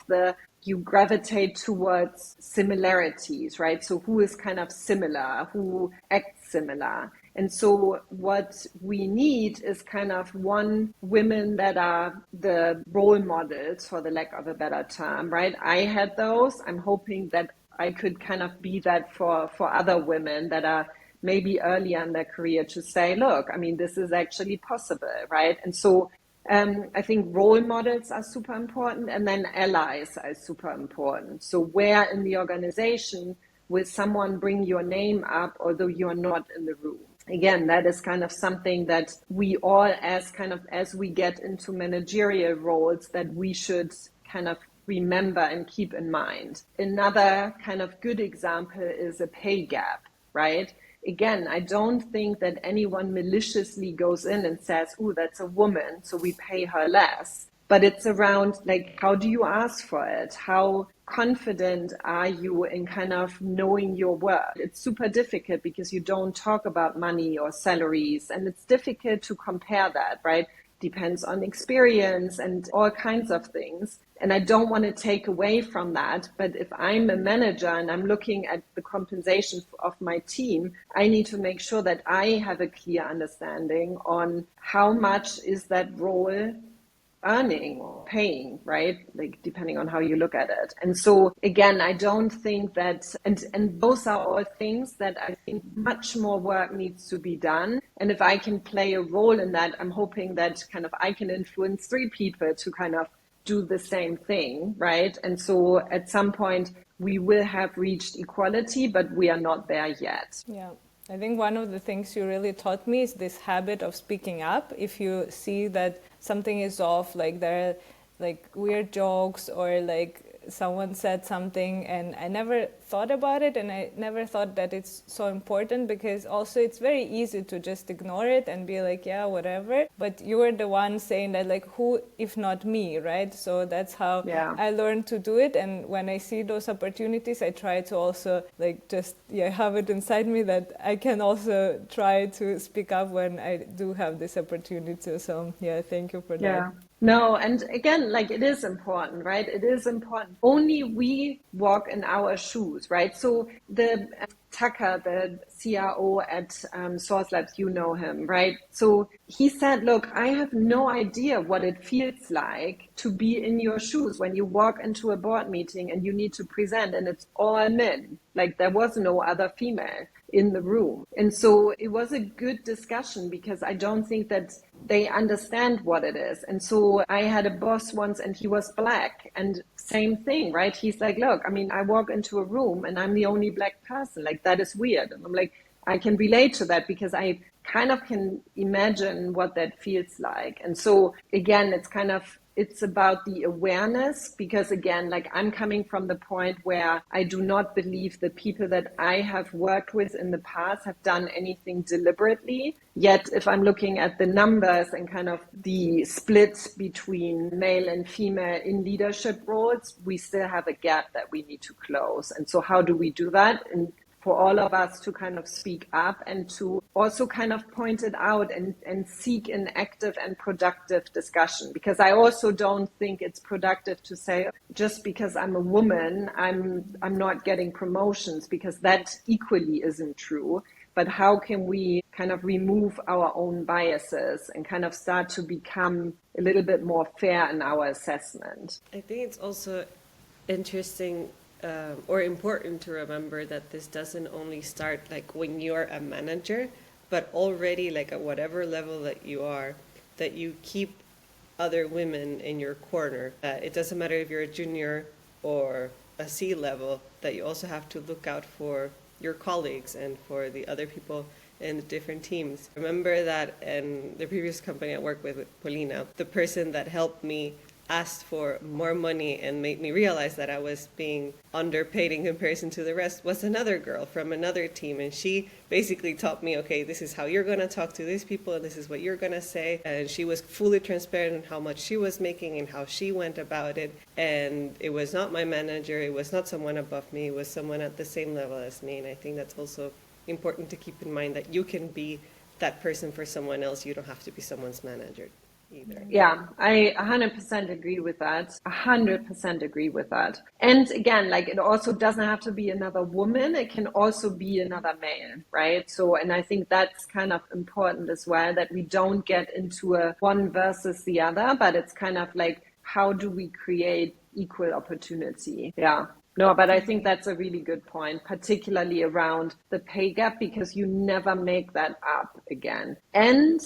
you gravitate towards similarities, right? So who is kind of similar, who acts similar. And so what we need is kind of women that are the role models, for the lack of a better term, right? I had those. I'm hoping that I could kind of be that for other women that are maybe earlier in their career, to say, look, I mean, this is actually possible, right? And so I think role models are super important, and then allies are super important. So where in the organization will someone bring your name up, although you're not in the room? Again, that is kind of something that we all, as we get into managerial roles, that we should kind of remember and keep in mind. Another kind of good example is a pay gap, right? Again, I don't think that anyone maliciously goes in and says, "Oh, that's a woman, so we pay her less." But it's around, like, how do you ask for it? How confident are you in kind of knowing your worth? It's super difficult because you don't talk about money or salaries, and it's difficult to compare that, right? Depends on experience and all kinds of things. And I don't want to take away from that. But if I'm a manager and I'm looking at the compensation of my team, I need to make sure that I have a clear understanding on how much is that role earning or paying, right? Like depending on how you look at it. And so again, I don't think that, and those are all things that I think much more work needs to be done. And if I can play a role in that, I'm hoping that kind of I can influence 3 people to kind of do the same thing, right? And so at some point we will have reached equality, but we are not there yet. Yeah. I think one of the things you really taught me is this habit of speaking up. If you see that something is off, like there are like weird jokes or like someone said something and I never thought about it, and I never thought that it's so important, because also it's very easy to just ignore it and be like, yeah, whatever. But you were the one saying that, like, who if not me, right? So that's how I learned to do it. And when I see those opportunities, I try to also like just have it inside me that I can also try to speak up when I do have this opportunity. So thank you for that. No, and again, like it is important, right? It is important. Only we walk in our shoes, right? So the Tucker, the CRO at Source Labs, you know him, right? So he said, look, I have no idea what it feels like to be in your shoes when you walk into a board meeting and you need to present and it's all men. Like there was no other female in the room. And so it was a good discussion because I don't think that they understand what it is. And so I had a boss once and he was black, and same thing, right? He's like, look, I mean, I walk into a room and I'm the only black person. Like that is weird. And I'm like, I can relate to that because I kind of can imagine what that feels like. And so again, it's about the awareness, because again, like I'm coming from the point where I do not believe the people that I have worked with in the past have done anything deliberately. Yet if I'm looking at the numbers and kind of the split between male and female in leadership roles, we still have a gap that we need to close. And so how do we do that? And for all of us to kind of speak up and to also kind of point it out and seek an active and productive discussion. Because I also don't think it's productive to say, just because I'm a woman, I'm not getting promotions, because that equally isn't true. But how can we kind of remove our own biases and kind of start to become a little bit more fair in our assessment? I think it's also interesting or important to remember that this doesn't only start like when you're a manager, but already like at whatever level that you are, that you keep other women in your corner. It doesn't matter if you're a junior or a C level, that you also have to look out for your colleagues and for the other people in the different teams. Remember that in the previous company I worked with Polina, the person that helped me asked for more money and made me realize that I was being underpaid in comparison to the rest was another girl from another team. And she basically taught me, okay, this is how you're going to talk to these people and this is what you're going to say. And she was fully transparent in how much she was making and how she went about it. And it was not my manager. It was not someone above me. It was someone at the same level as me. And I think that's also important to keep in mind, that you can be that person for someone else. You don't have to be someone's manager either. Yeah, I 100% agree with that. 100% agree with that. And again, like, it also doesn't have to be another woman. It can also be another male, right? So, and I think that's kind of important as well, that we don't get into a one versus the other, but it's kind of like, how do we create equal opportunity? Yeah. No, but I think that's a really good point, particularly around the pay gap, because you never make that up again. And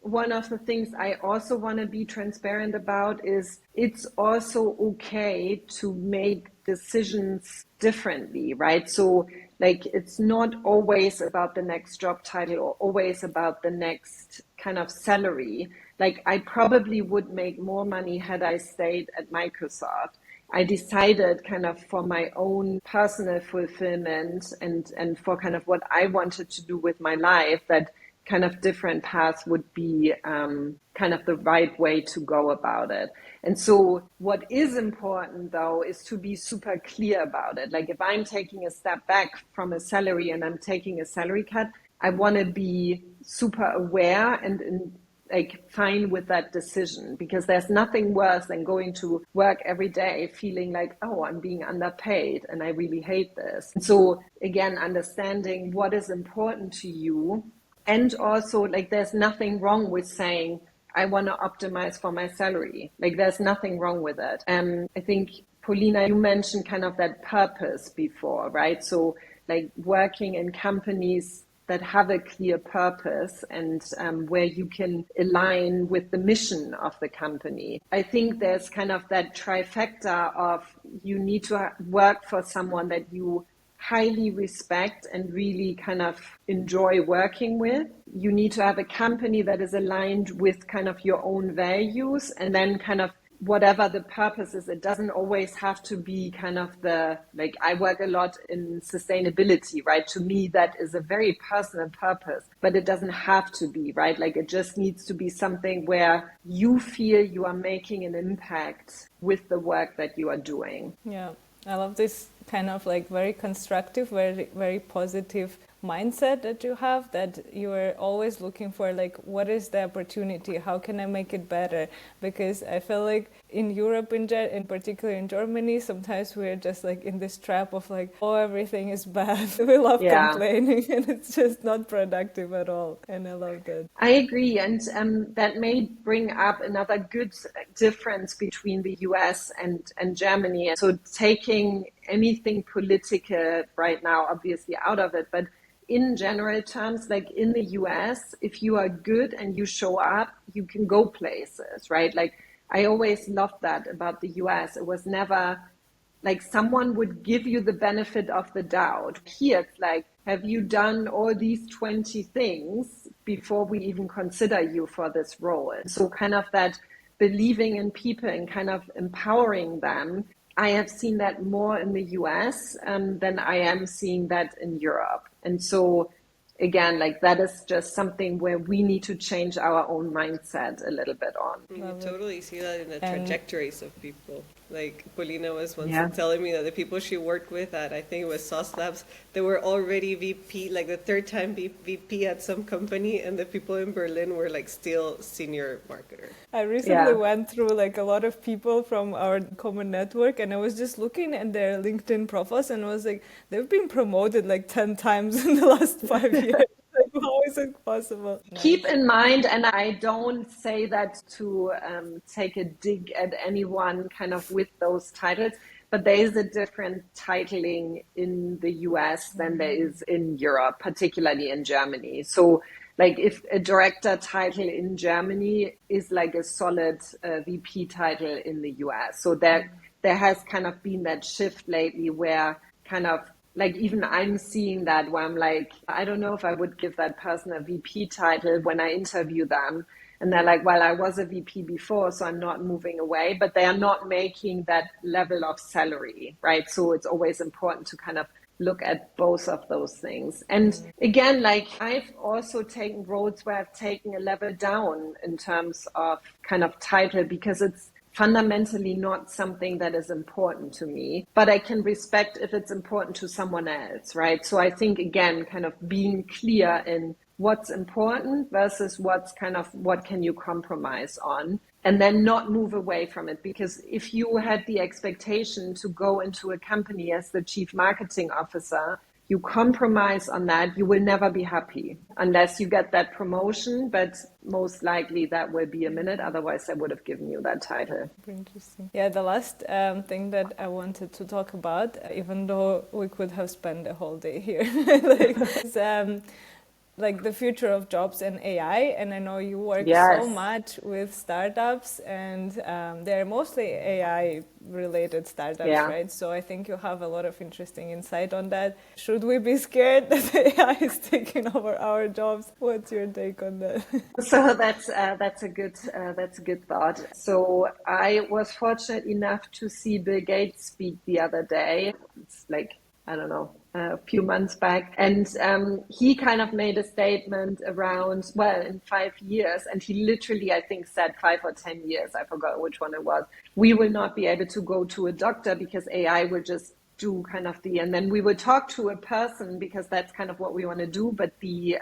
one of the things I also want to be transparent about is it's also okay to make decisions differently, right? So like, it's not always about the next job title or always about the next kind of salary. Like, I probably would make more money had I stayed at Microsoft. I decided kind of for my own personal fulfillment and for kind of what I wanted to do with my life, that kind of different paths would be kind of the right way to go about it. And so what is important, though, is to be super clear about it. Like, if I'm taking a step back from a salary and I'm taking a salary cut, I want to be super aware and like fine with that decision, because there's nothing worse than going to work every day feeling like, oh, I'm being underpaid and I really hate this. And so again, understanding what is important to you. And also, like, there's nothing wrong with saying, I want to optimize for my salary. Like, there's nothing wrong with it. I think, Paulina, you mentioned kind of that purpose before, right? So like, working in companies that have a clear purpose and where you can align with the mission of the company. I think there's kind of that trifecta of, you need to work for someone that you highly respect and really kind of enjoy working with. You need to have a company that is aligned with kind of your own values, and then kind of whatever the purpose is, it doesn't always have to be kind of the, like, I work a lot in sustainability, right? To me, that is a very personal purpose, but it doesn't have to be, right? Like, it just needs to be something where you feel you are making an impact with the work that you are doing. Yeah, I love this kind of like very constructive, very, very positive mindset that you have, that you are always looking for like, what is the opportunity, how can I make it better? Because I feel like in Europe, in particular in Germany, sometimes we're just like in this trap of like, oh, everything is bad. We love complaining, and it's just not productive at all. And I love that. I agree, and that may bring up another good difference between the US and Germany. So taking anything political right now, obviously, out of it, but in general terms, like in the US, if you are good and you show up, you can go places, right? Like, I always loved that about the US. It was never like someone would give you the benefit of the doubt. Here, it's like, have you done all these 20 things before we even consider you for this role? So kind of that believing in people and kind of empowering them. I have seen that more in the US than I am seeing that in Europe. And so again, like that is just something where we need to change our own mindset a little bit on. You totally see that in the And trajectories of people. Like Polina was once Yeah. telling me that the people she worked with at, I think it was Sauce Labs, they were already VP, like the third time VP at some company, and the people in Berlin were like still senior marketer. I recently Yeah. went through like a lot of people from our common network, and I was just looking at their LinkedIn profiles, and I was like, they've been promoted like 10 times in the last 5 years. Like, how is it possible? Keep Nice. in mind, and I don't say that to take a dig at anyone kind of with those titles, but there is a different titling in the US than there is in Europe, particularly in Germany. So, like, if a director title in Germany is like a solid VP title in the US. So there has kind of been that shift lately where kind of like even I'm seeing that where I'm like, I don't know if I would give that person a VP title when I interview them. And they're like, well, I was a VP before, so I'm not moving away, but they are not making that level of salary, right? So it's always important to kind of look at both of those things. And again, like I've also taken roles where I've taken a level down in terms of kind of title because it's fundamentally not something that is important to me, but I can respect if it's important to someone else, right? So I think, again, kind of being clear in what's important versus what's kind of what can you compromise on, and then not move away from it. Because if you had the expectation to go into a company as the chief marketing officer, you compromise on that, you will never be happy unless you get that promotion. But most likely that will be a minute. Otherwise, I would have given you that title. Interesting. Yeah, the last thing that I wanted to talk about, even though we could have spent the whole day here, is like the future of jobs and AI. And I know you work Yes. so much with startups, and they're mostly AI related startups, Yeah. right? So I think you have a lot of interesting insight on that. Should we be scared that AI is taking over our jobs? What's your take on that? So that's a good thought. So I was fortunate enough to see Bill Gates speak the other day. It's like, I don't know, a few months back. And he kind of made a statement around, well, in 5 years, and he literally, I think, said 5 or 10 years, I forgot which one it was, we will not be able to go to a doctor because AI will just do kind of and then we will talk to a person because that's kind of what we want to do, but the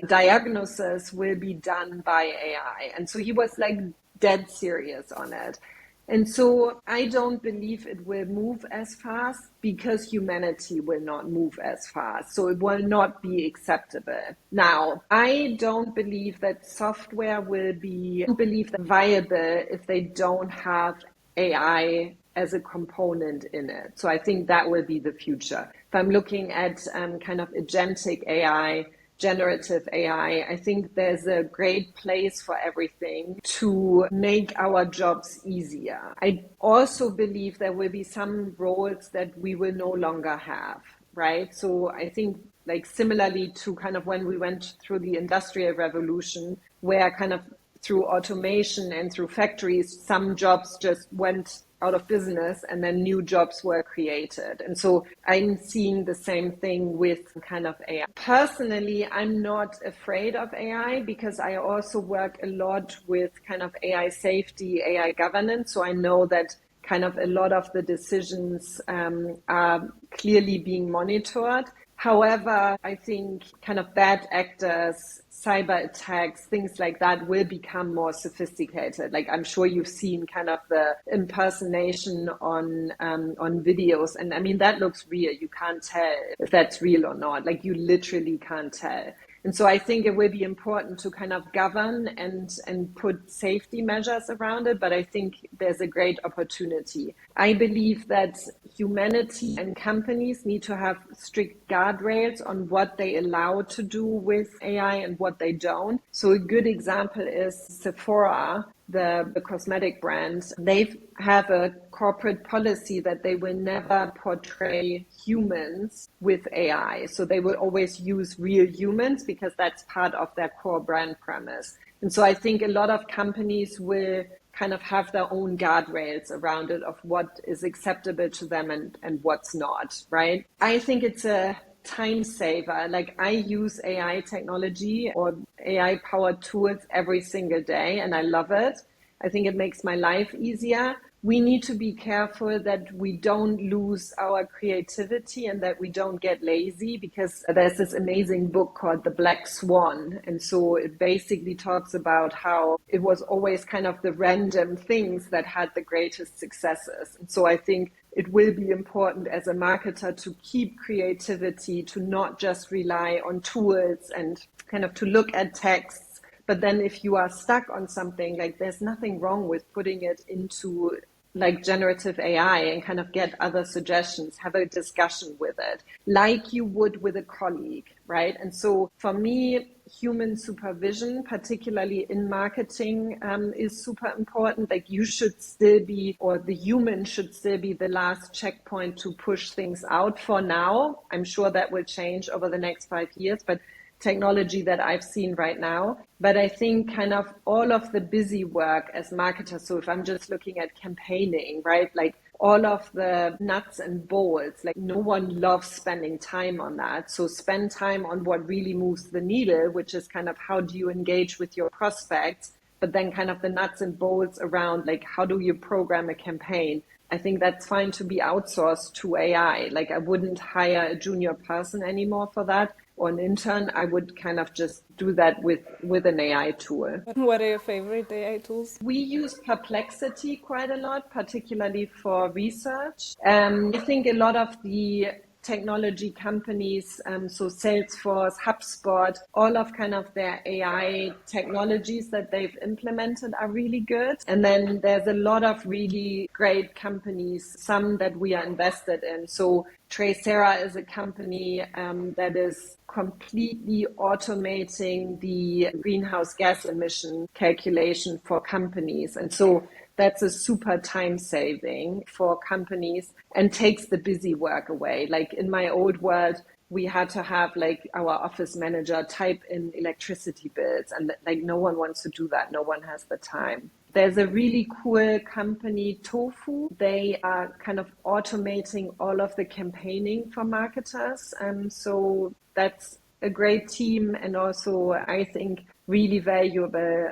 diagnosis will be done by AI. And so he was like dead serious on it. And so I don't believe it will move as fast because humanity will not move as fast. So it will not be acceptable. Now, I don't believe that software will be viable if they don't have AI as a component in it. So I think that will be the future. If I'm looking at kind of agentic AI, generative AI, I think there's a great place for everything to make our jobs easier. I also believe there will be some roles that we will no longer have, right? So I think like similarly to kind of when we went through the Industrial Revolution, where kind of through automation and through factories, some jobs just went out of business and then new jobs were created. And so I'm seeing the same thing with kind of AI. Personally, I'm not afraid of AI because I also work a lot with kind of AI safety, AI governance. So I know that kind of a lot of the decisions are clearly being monitored. However, I think kind of bad actors, cyber attacks, things like that will become more sophisticated. Like I'm sure you've seen kind of the impersonation on videos, and I mean that looks real. You can't tell if that's real or not. Like you literally can't tell. And so I think it will be important to kind of govern and put safety measures around it. But I think there's a great opportunity. I believe that humanity and companies need to have strict guardrails on what they allow to do with AI and what they don't. So a good example is Sephora, the cosmetic brand. They have a corporate policy that they will never portray humans with AI. So they will always use real humans because that's part of their core brand premise. And so I think a lot of companies will kind of have their own guardrails around it of what is acceptable to them and what's not, right? I think it's a time saver. Like I use AI technology or AI powered tools every single day and I love it. I think it makes my life easier. We need to be careful that we don't lose our creativity and that we don't get lazy, because there's this amazing book called The Black Swan. And so it basically talks about how it was always kind of the random things that had the greatest successes. And so I think it will be important as a marketer to keep creativity, to not just rely on tools and kind of to look at texts. But then if you are stuck on something, like there's nothing wrong with putting it into like generative AI and kind of get other suggestions, have a discussion with it, like you would with a colleague, right? And so for me, human supervision, particularly in marketing, is super important. Like you should still be, or the human should still be the last checkpoint to push things out for now. I'm sure that will change over the next 5 years, but technology that I've seen right now. But I think kind of all of the busy work as marketers, so if I'm just looking at campaigning, right, like all of the nuts and bolts, like no one loves spending time on that. So spend time on what really moves the needle, which is kind of how do you engage with your prospects, but then kind of the nuts and bolts around like how do you program a campaign. I think that's fine to be outsourced to AI. Like I wouldn't hire a junior person anymore for that, or an intern. I would kind of just do that with an AI tool. What are your favorite AI tools? We use Perplexity quite a lot, particularly for research. I think a lot of the technology companies, so Salesforce, HubSpot, all of kind of their AI technologies that they've implemented are really good. And then there's a lot of really great companies, some that we are invested in. So Tracera is a company that is completely automating the greenhouse gas emission calculation for companies. And so that's a super time saving for companies and takes the busy work away. Like in my old world, we had to have like our office manager type in electricity bills, and like no one wants to do that. No one has the time. There's a really cool company, Tofu. They are kind of automating all of the campaigning for marketers. So that's a great team, and also I think really valuable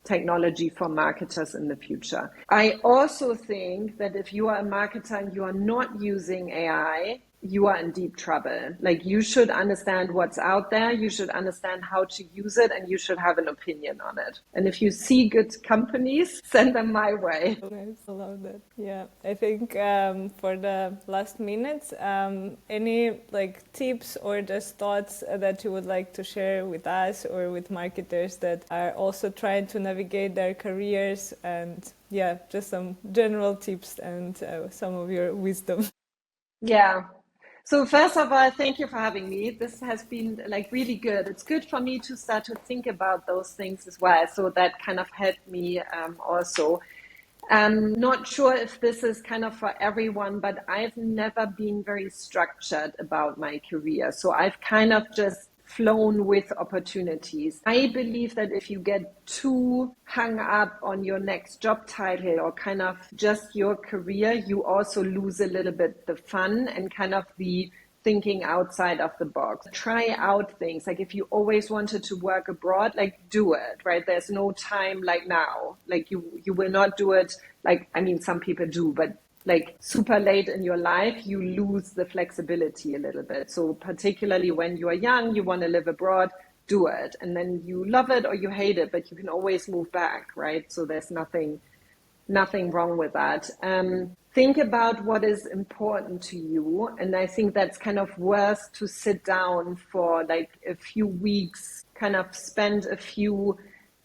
technology for marketers in the future. I also think that if you are a marketer and you are not using AI, you are in deep trouble. Like you should understand what's out there, you should understand how to use it, and you should have an opinion on it. And if you see good companies, send them my way. Nice, I love that. Yeah, I think for the last minutes, any like tips or just thoughts that you would like to share with us or with marketers that are also trying to navigate their careers, and yeah, just some general tips and some of your wisdom. Yeah. So first of all, thank you for having me. This has been like really good. It's good for me to start to think about those things as well. So that kind of helped me also. I'm not sure if this is kind of for everyone, but I've never been very structured about my career. So I've kind of just flown with opportunities. I believe that if you get too hung up on your next job title or kind of just your career, you also lose a little bit the fun and kind of the thinking outside of the box. Try out things. Like if you always wanted to work abroad, like do it, right? There's no time like now. Like you will not do it like, I mean, some people do, but like super late in your life, you lose the flexibility a little bit. So particularly when you are young, you want to live abroad, do it. And then you love it or you hate it, but you can always move back, right? So there's nothing wrong with that. Think about what is important to you. And I think that's kind of worth to sit down for like a few weeks, kind of spend a few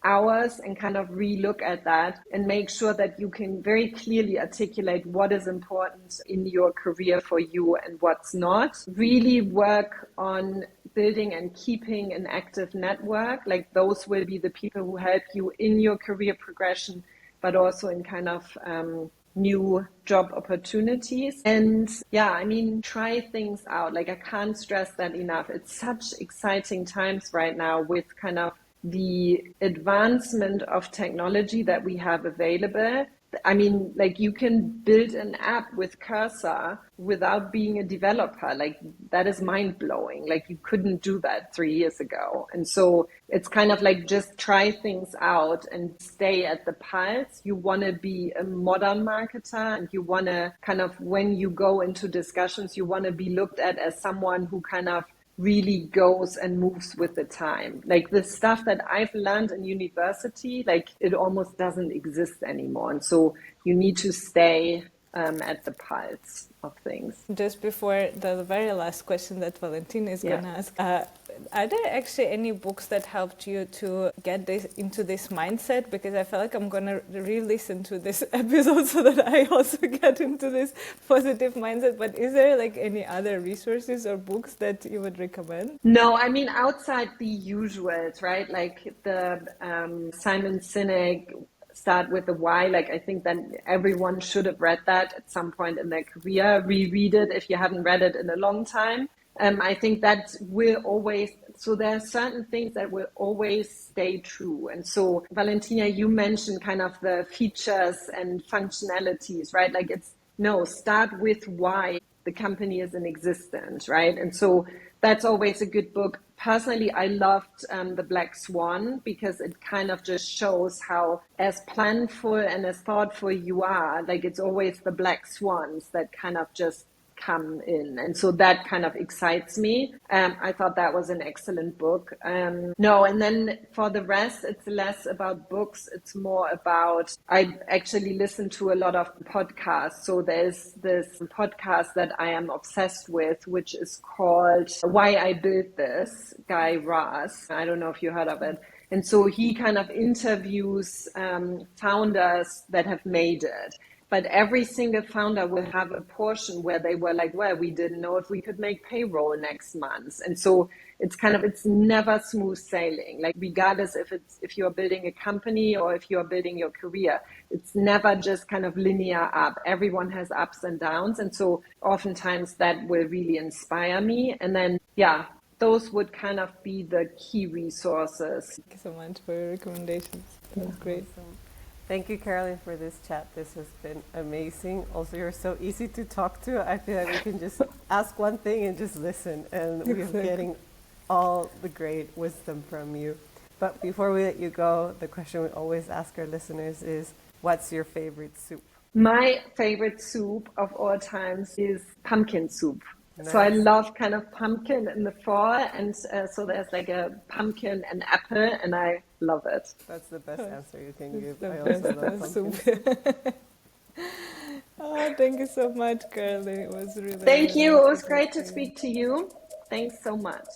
hours and kind of relook at that and make sure that you can very clearly articulate what is important in your career for you and what's not. Really work on building and keeping an active network. Like those will be the people who help you in your career progression, but also in kind of new job opportunities. And yeah, I mean, try things out. Like I can't stress that enough. It's such exciting times right now with kind of the advancement of technology that we have available, I mean, like you can build an app with Cursor without being a developer. Like that is mind blowing. Like you couldn't do that 3 years ago. And so it's kind of like just try things out and stay at the pulse. You want to be a modern marketer, and you want to kind of, when you go into discussions, you want to be looked at as someone who kind of really goes and moves with the time. Like the stuff that I've learned in university, like it almost doesn't exist anymore. And so you need to stay at the pulse of things. Just before the very last question that Valentina is going to ask, are there actually any books that helped you to get this into this mindset? Because I feel like I'm going to re-listen to this episode so that I also get into this positive mindset. But is there like any other resources or books that you would recommend? No, I mean, outside the usuals, right? Like the Simon Sinek, Start with the Why. Like I think that everyone should have read that at some point in their career. Reread it if you haven't read it in a long time. I think that will always, so there are certain things that will always stay true. And so Valentina, you mentioned kind of the features and functionalities, right? Like start with why the company is in existence, right? And so that's always a good book. Personally, I loved The Black Swan, because it kind of just shows how, as planful and as thoughtful you are, like it's always the black swans that kind of just come in. And so that kind of excites me. I thought that was an excellent book. And then for the rest, it's less about books. It's more about, I actually listen to a lot of podcasts. So there's this podcast that I am obsessed with, which is called Why I Built This, Guy Raz. I don't know if you heard of it. And so he kind of interviews founders that have made it. But every single founder will have a portion where they were like, well, we didn't know if we could make payroll next month. And so it's never smooth sailing. Like regardless if you're building a company or if you're building your career, it's never just kind of linear up. Everyone has ups and downs. And so oftentimes that will really inspire me. And then, those would kind of be the key resources. Thank you so much for your recommendations. That's great. Thank you, Karolin, for this chat. This has been amazing. Also, you're so easy to talk to. I feel like we can just ask one thing and just listen, and we're getting all the great wisdom from you. But before we let you go, the question we always ask our listeners is, what's your favorite soup? My favorite soup of all times is pumpkin soup. Nice. So I love kind of pumpkin in the fall, and so there's like a pumpkin and apple, and I love it. That's the best answer you can give. I also love pumpkin. Oh, thank you so much, Karolin. It was really Thank you. Nice. It was great to speak to you. Thanks so much.